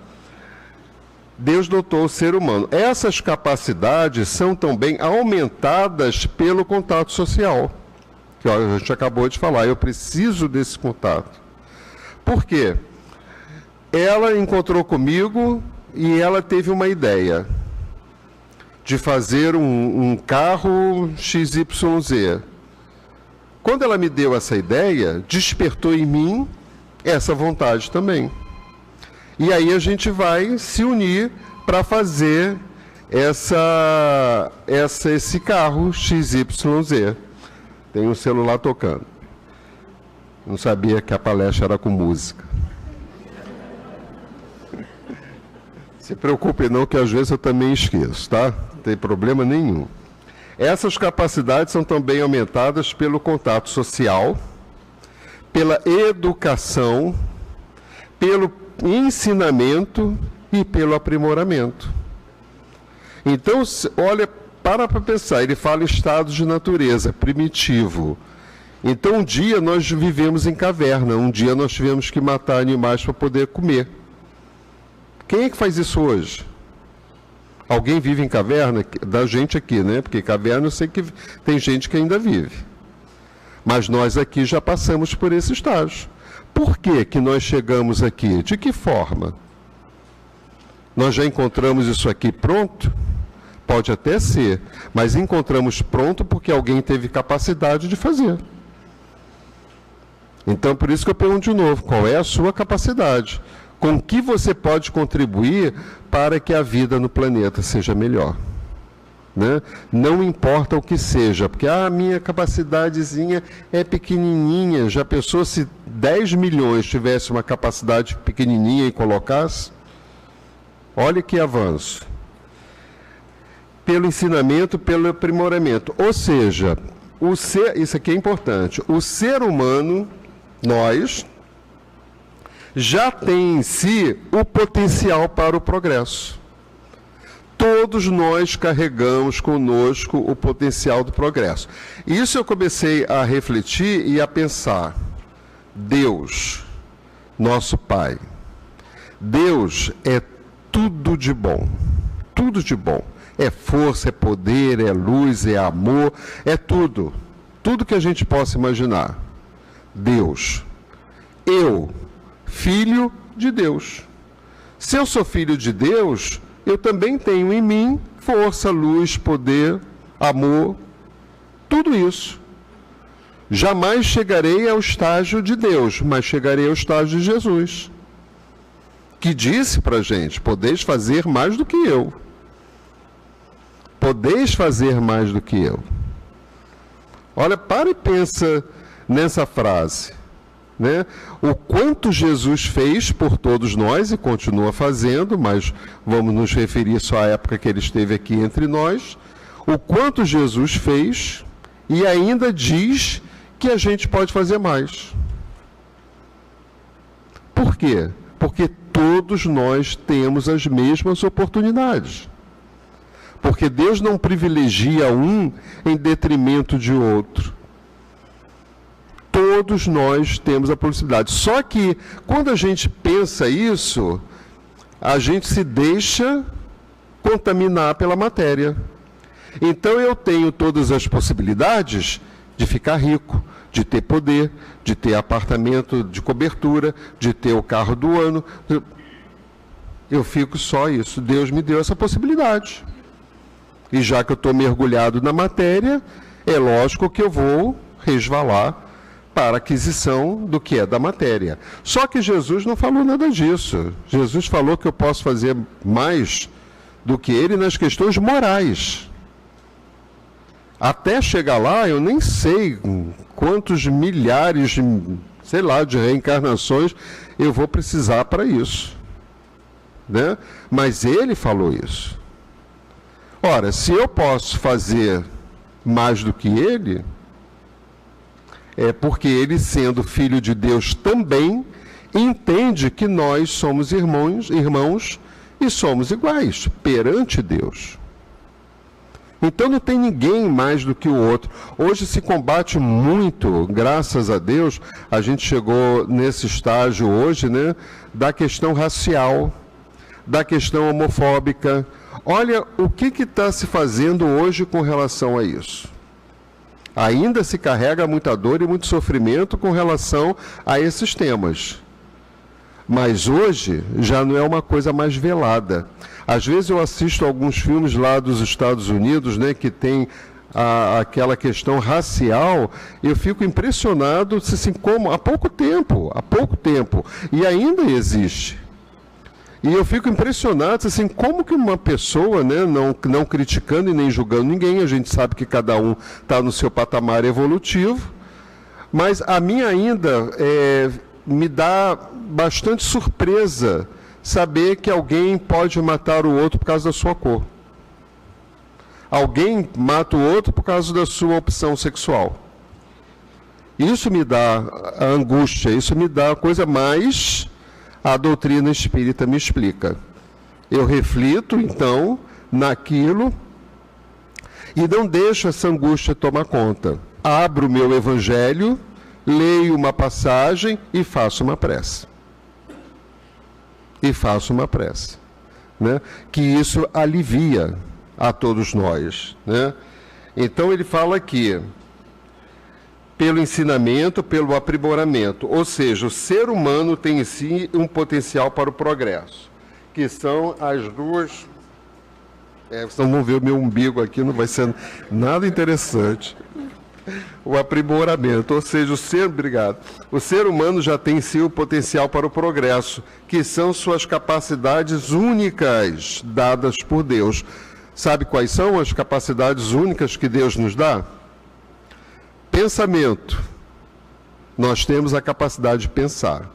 Deus dotou o ser humano. Essas capacidades são também aumentadas pelo contato social, que a gente acabou de falar. Eu preciso desse contato. Por quê? Ela encontrou comigo e ela teve uma ideia de fazer um carro XYZ. Quando ela me deu essa ideia, despertou em mim essa vontade também. E aí a gente vai se unir para fazer esse carro XYZ. Tem um celular tocando. Não sabia que a palestra era com música. Se preocupe não, que às vezes eu também esqueço, tá? Não tem problema nenhum. Essas capacidades são também aumentadas pelo contato social, pela educação, pelo ensinamento e pelo aprimoramento. Então, olha, para pensar, ele fala estado de natureza, primitivo. Então, um dia nós vivemos em caverna, um dia nós tivemos que matar animais para poder comer. Quem é que faz isso hoje? Alguém vive em caverna? Da gente aqui, né? Porque caverna eu sei que tem gente que ainda vive. Mas nós aqui já passamos por esse estágio. Por que que nós chegamos aqui? De que forma? Nós já encontramos isso aqui pronto? Pode até ser, mas encontramos pronto porque alguém teve capacidade de fazer. Então, por isso que eu pergunto de novo, qual é a sua capacidade? Com que você pode contribuir para que a vida no planeta seja melhor? Né? Não importa o que seja, porque a minha capacidadezinha é pequenininha. Já pensou se 10 milhões tivesse uma capacidade pequenininha e colocasse? Olha que avanço. Pelo ensinamento, pelo aprimoramento. Ou seja, isso aqui é importante, o ser humano, nós, já tem em si o potencial para o progresso. Todos nós carregamos conosco o potencial do progresso. Isso eu comecei a refletir e a pensar. Deus, nosso Pai. Deus é tudo de bom. Tudo de bom. É força, é poder, é luz, é amor, é tudo. Tudo que a gente possa imaginar. Deus. Eu, filho de Deus. Se eu sou filho de Deus, eu também tenho em mim força, luz, poder, amor, tudo isso. Jamais chegarei ao estágio de Deus, mas chegarei ao estágio de Jesus, que disse para a gente, podeis fazer mais do que eu. Podeis fazer mais do que eu. Olha, para e pensa nessa frase. Né? O quanto Jesus fez por todos nós e continua fazendo, mas vamos nos referir só à época que ele esteve aqui entre nós. O quanto Jesus fez e ainda diz que a gente pode fazer mais. Por quê? Porque todos nós temos as mesmas oportunidades. Porque Deus não privilegia um em detrimento de outro. Todos nós temos a possibilidade. Só que, quando a gente pensa isso, a gente se deixa contaminar pela matéria. Então, eu tenho todas as possibilidades de ficar rico, de ter poder, de ter apartamento de cobertura, de ter o carro do ano. Eu fico só isso. Deus me deu essa possibilidade. E já que eu estou mergulhado na matéria, é lógico que eu vou resvalar para aquisição do que é da matéria. Só que Jesus não falou nada disso. Jesus falou que eu posso fazer mais do que ele nas questões morais. Até chegar lá, eu nem sei quantos milhares, sei lá, de reencarnações eu vou precisar para isso. Né? Mas ele falou isso. Ora, se eu posso fazer mais do que ele, é porque ele, sendo filho de Deus também, entende que nós somos irmãos e somos iguais perante Deus. Então não tem ninguém mais do que o outro. Hoje se combate muito, graças a Deus, a gente chegou nesse estágio hoje, né, da questão racial, da questão homofóbica. Olha o que está se fazendo hoje com relação a isso. Ainda se carrega muita dor e muito sofrimento com relação a esses temas. Mas hoje já não é uma coisa mais velada. Às vezes eu assisto alguns filmes lá dos Estados Unidos, né, que tem aquela questão racial, eu fico impressionado, assim, como há pouco tempo, e ainda existe. E eu fico impressionado, assim, como que uma pessoa, né, não criticando e nem julgando ninguém, a gente sabe que cada um está no seu patamar evolutivo, mas a mim ainda me dá bastante surpresa saber que alguém pode matar o outro por causa da sua cor. Alguém mata o outro por causa da sua opção sexual. Isso me dá angústia, isso me dá coisa mais... A doutrina espírita me explica. Eu reflito, então, naquilo e não deixo essa angústia tomar conta. Abro o meu evangelho, leio uma passagem e faço uma prece. Né? Que isso alivia a todos nós. Né? Então ele fala aqui... pelo ensinamento, pelo aprimoramento. Ou seja, o ser humano tem em si um potencial para o progresso, que são as duas... vocês vão ver o meu umbigo aqui, não vai ser nada interessante. O aprimoramento, ou seja, o ser humano já tem em si o potencial para o progresso, que são suas capacidades únicas dadas por Deus. Sabe quais são as capacidades únicas que Deus nos dá? Pensamento. Nós temos a capacidade de pensar.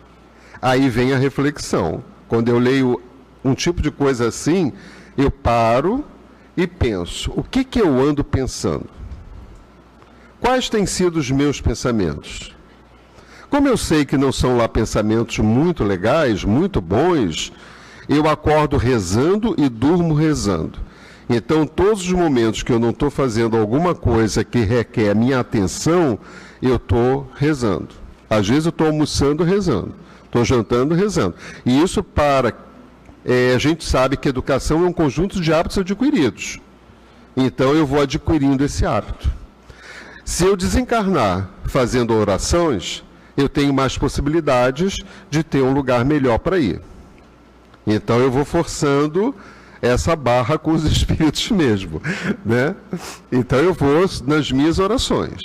Aí vem a reflexão. Quando eu leio um tipo de coisa assim, eu paro e penso. O que eu ando pensando? Quais têm sido os meus pensamentos? Como eu sei que não são lá pensamentos muito legais, muito bons, eu acordo rezando e durmo rezando. Então, todos os momentos que eu não estou fazendo alguma coisa que requer a minha atenção, eu estou rezando. Às vezes eu estou almoçando rezando, estou jantando rezando. E isso a gente sabe que educação é um conjunto de hábitos adquiridos. Então, eu vou adquirindo esse hábito. Se eu desencarnar fazendo orações, eu tenho mais possibilidades de ter um lugar melhor para ir. Então, eu vou forçando... essa barra com os espíritos mesmo, né? Então eu vou nas minhas orações.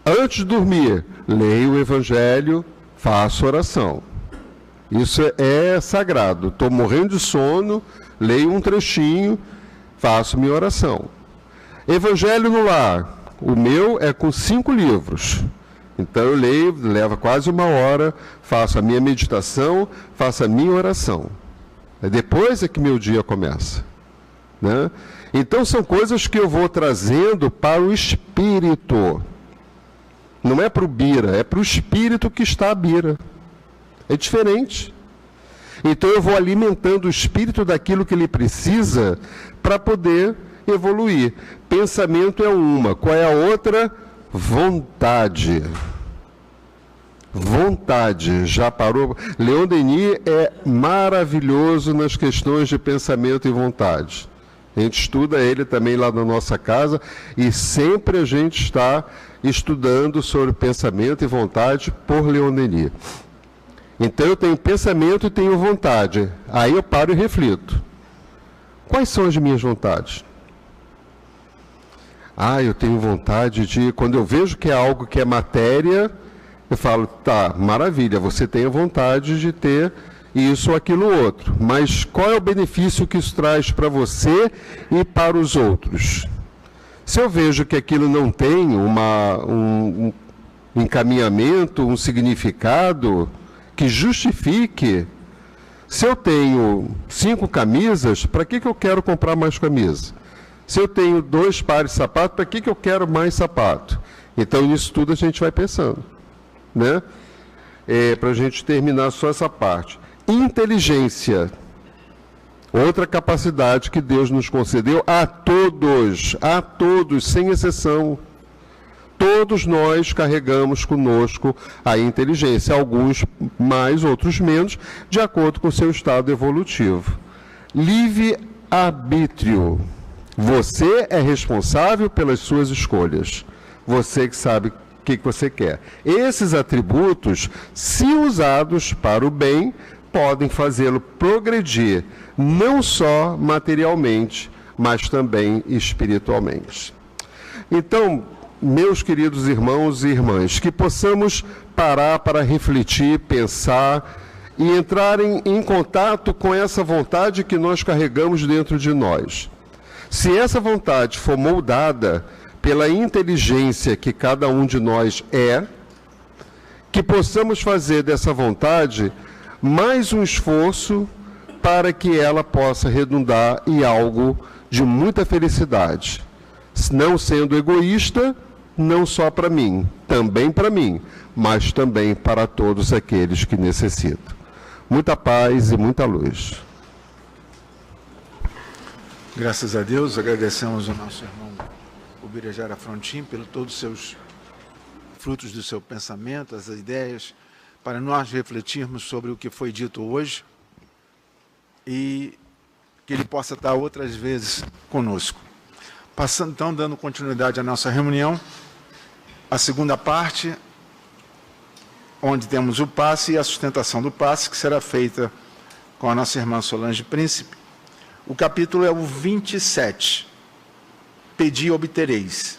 Antes de dormir, leio o Evangelho, faço oração. Isso é sagrado. Estou morrendo de sono, leio um trechinho, faço minha oração. Evangelho no lar, o meu é com 5 livros. Então eu leio, leva quase 1 hora, faço a minha meditação, faço a minha oração. Depois é que meu dia começa. Né? Então são coisas que eu vou trazendo para o espírito. Não é para o bira, é para o espírito que está à bira. É diferente. Então eu vou alimentando o espírito daquilo que ele precisa para poder evoluir. Pensamento é uma. Qual é a outra? Vontade. Vontade, já parou? Leon Denis é maravilhoso nas questões de pensamento e vontade. A gente estuda ele também lá na nossa casa e sempre a gente está estudando sobre pensamento e vontade por Leon Denis. Então eu tenho pensamento e tenho vontade. Aí eu paro e reflito. Quais são as minhas vontades? Eu tenho vontade de, quando eu vejo que é algo que é matéria, Eu falo, tá, maravilha, você tem a vontade de ter isso ou aquilo outro, mas qual é o benefício que isso traz para você e para os outros? Se eu vejo que aquilo não tem um encaminhamento, um significado que justifique, se eu tenho 5 camisas, para que eu quero comprar mais camisa? Se eu tenho 2 pares de sapato, para que eu quero mais sapato? Então, nisso tudo a gente vai pensando, né? Para a gente terminar só essa parte. Inteligência. Outra capacidade que Deus nos concedeu a todos, sem exceção. Todos nós carregamos conosco a inteligência, alguns mais, outros menos, de acordo com o seu estado evolutivo. Livre-arbítrio. Você é responsável pelas suas escolhas. Você que sabe o que você quer. Esses atributos, se usados para o bem, podem fazê-lo progredir, não só materialmente, mas também espiritualmente. Então, meus queridos irmãos e irmãs, que possamos parar para refletir, pensar e entrarem em contato com essa vontade que nós carregamos dentro de nós. Se essa vontade for moldada pela inteligência que cada um de nós é, que possamos fazer dessa vontade mais um esforço para que ela possa redundar em algo de muita felicidade, não sendo egoísta, não só para mim, mas também para todos aqueles que necessitam. Muita paz e muita luz. Graças a Deus, agradecemos ao nosso irmão Ubirajara Frontin pelo todos os seus frutos do seu pensamento, as ideias, para nós refletirmos sobre o que foi dito hoje e que ele possa estar outras vezes conosco. Passando, então, dando continuidade à nossa reunião, a segunda parte, onde temos o passe e a sustentação do passe, que será feita com a nossa irmã Solange Príncipe. O capítulo é o 27, Pedi e obtereis.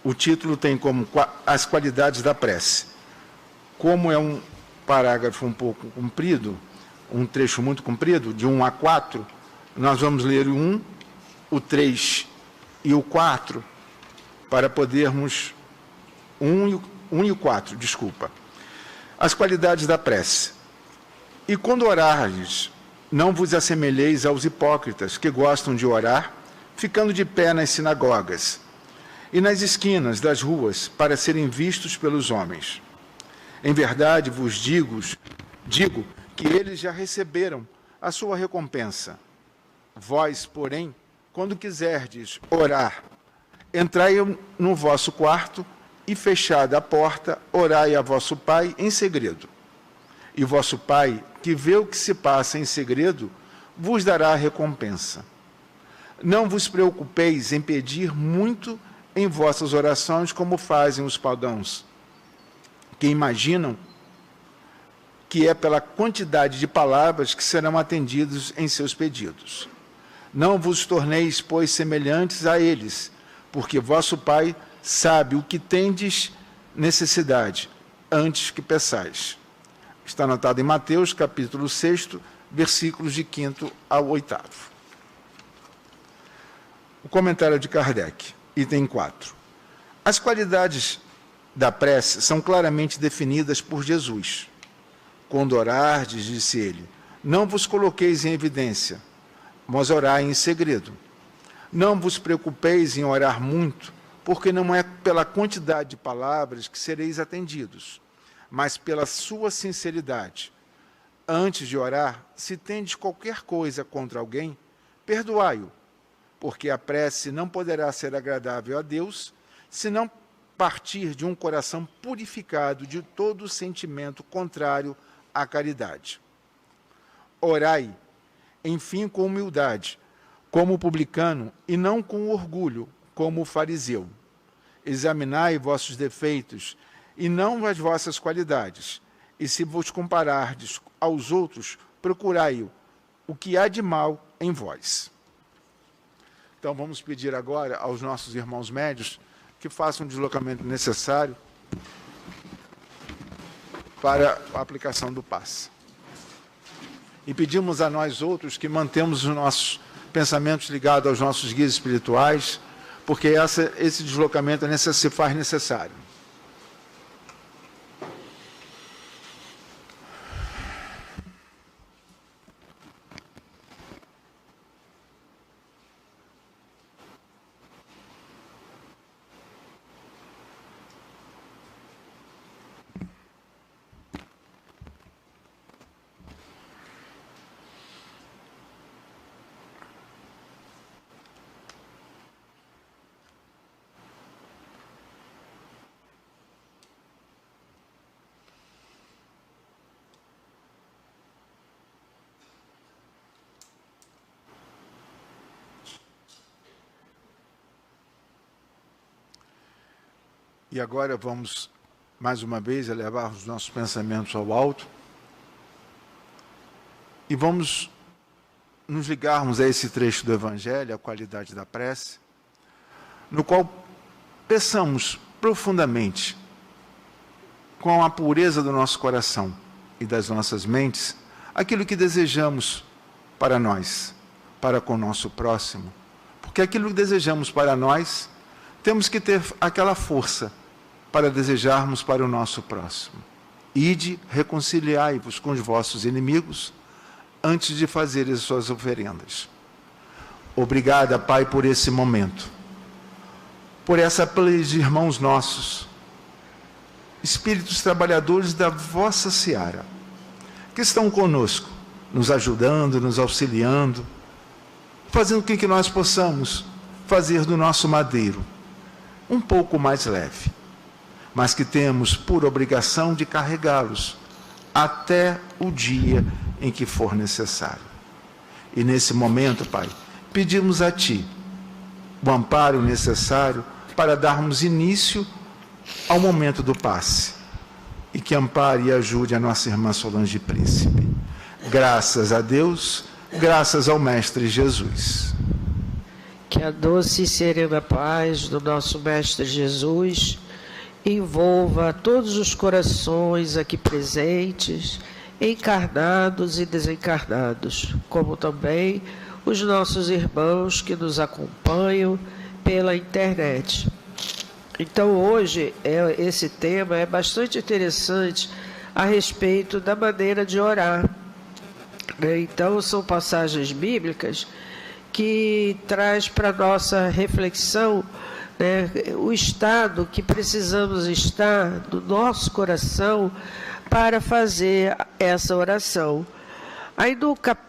O título tem como as qualidades da prece. Como é um parágrafo um pouco comprido, um trecho muito comprido, de 1 a 4, nós vamos ler o 1, o 3 e o 4, para podermos... 1 e o 4, desculpa. As qualidades da prece. E quando orardes, não vos assemelheis aos hipócritas, que gostam de orar, ficando de pé nas sinagogas e nas esquinas das ruas, para serem vistos pelos homens. Em verdade vos digo que eles já receberam a sua recompensa. Vós, porém, quando quiserdes orar, entrai no vosso quarto e, fechada a porta, orai a vosso Pai em segredo. E vosso Pai, que vê o que se passa em segredo, vos dará a recompensa. Não vos preocupeis em pedir muito em vossas orações, como fazem os pagãos, que imaginam que é pela quantidade de palavras que serão atendidos em seus pedidos. Não vos torneis, pois, semelhantes a eles, porque vosso Pai sabe o que tendes necessidade, antes que peçais. Está anotado em Mateus, capítulo 6, versículos de 5º ao 8º. O comentário de Kardec, item 4. As qualidades da prece são claramente definidas por Jesus. Quando orardes, disse ele, não vos coloqueis em evidência, mas orai em segredo. Não vos preocupeis em orar muito, porque não é pela quantidade de palavras que sereis atendidos, mas pela sua sinceridade. Antes de orar, se tendes qualquer coisa contra alguém, perdoai-o, porque a prece não poderá ser agradável a Deus, se não partir de um coração purificado de todo sentimento contrário à caridade. Orai, enfim, com humildade, como o publicano, e não com orgulho, como o fariseu. Examinai vossos defeitos, e não as vossas qualidades, e se vos comparardes aos outros, procurai o que há de mal em vós. Então, vamos pedir agora aos nossos irmãos médios que façam o deslocamento necessário para a aplicação do passe. E pedimos a nós outros que mantemos os nossos pensamentos ligados aos nossos guias espirituais, porque esse deslocamento se faz necessário. E agora vamos, mais uma vez, elevar os nossos pensamentos ao alto e vamos nos ligarmos a esse trecho do Evangelho, a qualidade da prece, no qual peçamos profundamente, com a pureza do nosso coração e das nossas mentes, aquilo que desejamos para nós, para com o nosso próximo. Porque aquilo que desejamos para nós, temos que ter aquela força para desejarmos para o nosso próximo. Ide, reconciliai-vos com os vossos inimigos, antes de fazer as suas oferendas. Obrigada, Pai, por esse momento, por essa plena de irmãos nossos, espíritos trabalhadores da vossa seara, que estão conosco, nos ajudando, nos auxiliando, fazendo com que nós possamos fazer do nosso madeiro um pouco mais leve, mas que temos por obrigação de carregá-los até o dia em que for necessário. E nesse momento, Pai, pedimos a Ti o amparo necessário para darmos início ao momento do passe, e que ampare e ajude a nossa irmã Solange Príncipe. Graças a Deus, graças ao Mestre Jesus. Que a doce e serena paz do nosso Mestre Jesus envolva todos os corações aqui presentes, encarnados e desencarnados, como também os nossos irmãos que nos acompanham pela internet. Então, hoje, esse tema é bastante interessante a respeito da maneira de orar. Então, são passagens bíblicas que traz para nossa reflexão, né, o estado que precisamos estar do nosso coração para fazer essa oração. Aí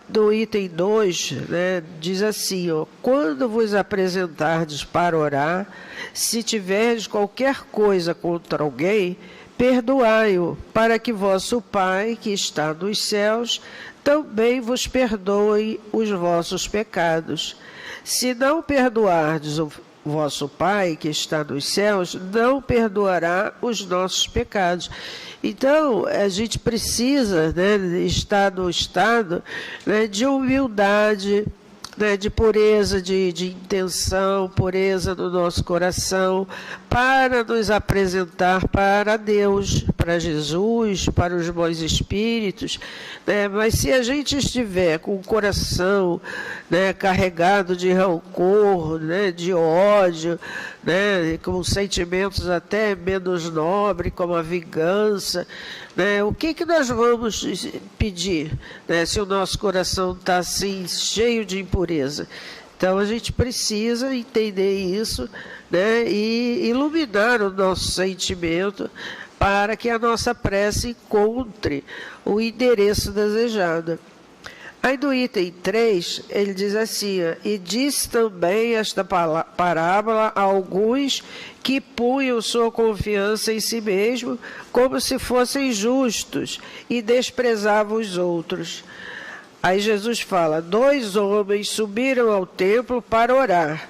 no item 2, né, diz assim, ó, quando vos apresentardes para orar, se tiverdes qualquer coisa contra alguém, perdoai-o, para que vosso Pai, que está nos céus, também vos perdoe os vossos pecados. Se não perdoardes o vosso Pai, que está nos céus, não perdoará os nossos pecados. Então, a gente precisa, né, estar no estado, né, de humildade, né, de pureza de intenção, pureza do nosso coração, para nos apresentar para Deus, para Jesus, para os bons espíritos, né? Mas se a gente estiver com o coração, né, carregado de rancor, né, de ódio, né, com sentimentos até menos nobres, como a vingança, né, o que nós vamos pedir, né, se o nosso coração está assim, cheio de impureza? Então, a gente precisa entender isso, né, e iluminar o nosso sentimento para que a nossa prece encontre o endereço desejado. Aí no item 3, ele diz assim, e disse também esta parábola a alguns que punham sua confiança em si mesmo, como se fossem justos, e desprezavam os outros. Aí Jesus fala, 2 homens subiram ao templo para orar.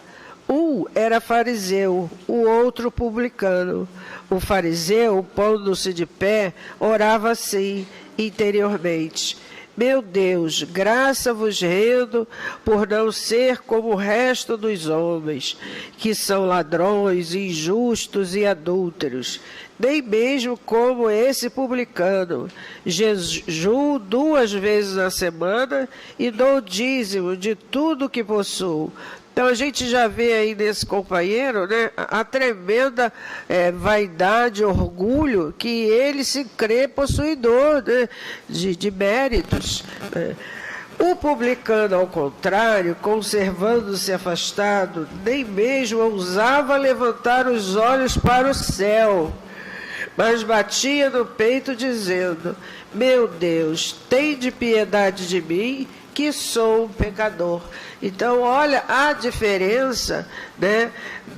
Um era fariseu, o outro publicano. O fariseu, pondo-se de pé, orava assim, interiormente. Meu Deus, graça vos rendo por não ser como o resto dos homens, que são ladrões, injustos e adúlteros, nem mesmo como esse publicano. Jejuo 2 vezes na semana e dou dízimo de tudo que possuo. Então, a gente já vê aí nesse companheiro, né, a tremenda vaidade, orgulho, que ele se crê possuidor, né, de méritos. O publicano, ao contrário, conservando-se afastado, nem mesmo ousava levantar os olhos para o céu, mas batia no peito dizendo: meu Deus, tende piedade de mim, que sou um pecador. Então, olha a diferença, né,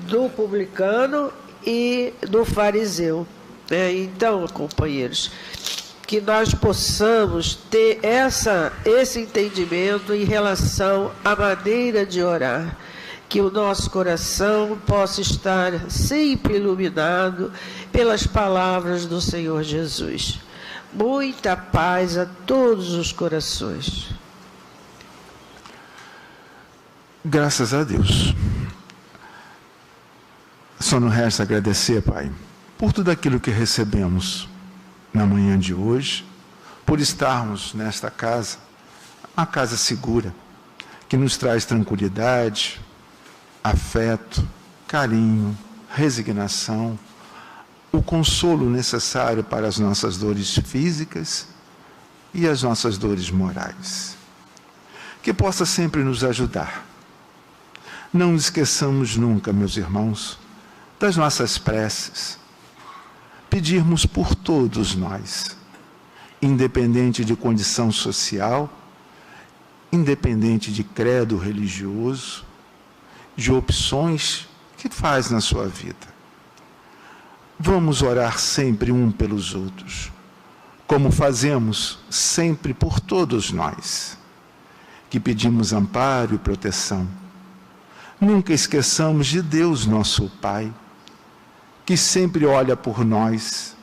do publicano e do fariseu. Então, companheiros, que nós possamos ter esse entendimento em relação à maneira de orar, que o nosso coração possa estar sempre iluminado pelas palavras do Senhor Jesus. Muita paz a todos os corações. Graças a Deus. Só nos resta agradecer, Pai, por tudo aquilo que recebemos na manhã de hoje, por estarmos nesta casa, uma casa segura, que nos traz tranquilidade, afeto, carinho, resignação, o consolo necessário para as nossas dores físicas e as nossas dores morais. Que possa sempre nos ajudar. Não esqueçamos nunca, meus irmãos, das nossas preces. Pedirmos por todos nós, independente de condição social, independente de credo religioso, de opções que faz na sua vida. Vamos orar sempre um pelos outros, como fazemos sempre por todos nós, que pedimos amparo e proteção. Nunca esqueçamos de Deus, nosso Pai, que sempre olha por nós,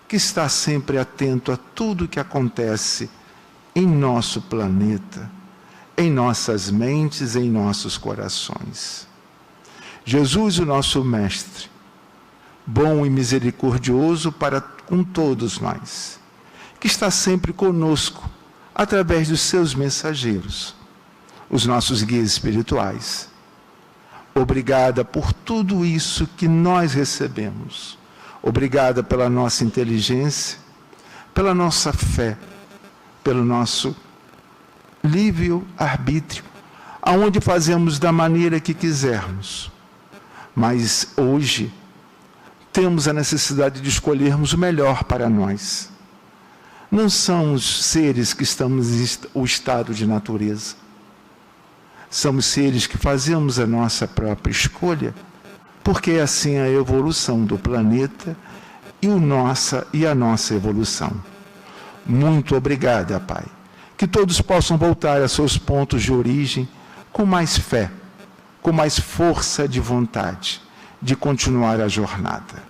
que está sempre atento a tudo que acontece em nosso planeta, em nossas mentes, em nossos corações. Jesus, o nosso Mestre, bom e misericordioso para com todos nós, que está sempre conosco, através dos seus mensageiros, os nossos guias espirituais. Obrigada por tudo isso que nós recebemos. Obrigada pela nossa inteligência, pela nossa fé, pelo nosso livre-arbítrio, aonde fazemos da maneira que quisermos. Mas hoje temos a necessidade de escolhermos o melhor para nós. Não somos seres que estamos em estado de natureza. Somos seres que fazemos a nossa própria escolha, porque é assim a evolução do planeta e a nossa evolução. Muito obrigada, Pai. Que todos possam voltar a seus pontos de origem com mais fé, com mais força de vontade de continuar a jornada.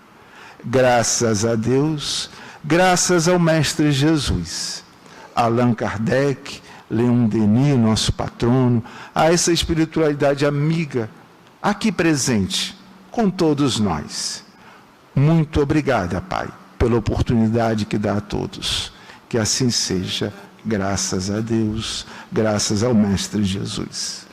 Graças a Deus, graças ao Mestre Jesus, Allan Kardec, Leon Denis, nosso patrono, a essa espiritualidade amiga, aqui presente, com todos nós. Muito obrigada, Pai, pela oportunidade que dá a todos. Que assim seja, graças a Deus, graças ao Mestre Jesus.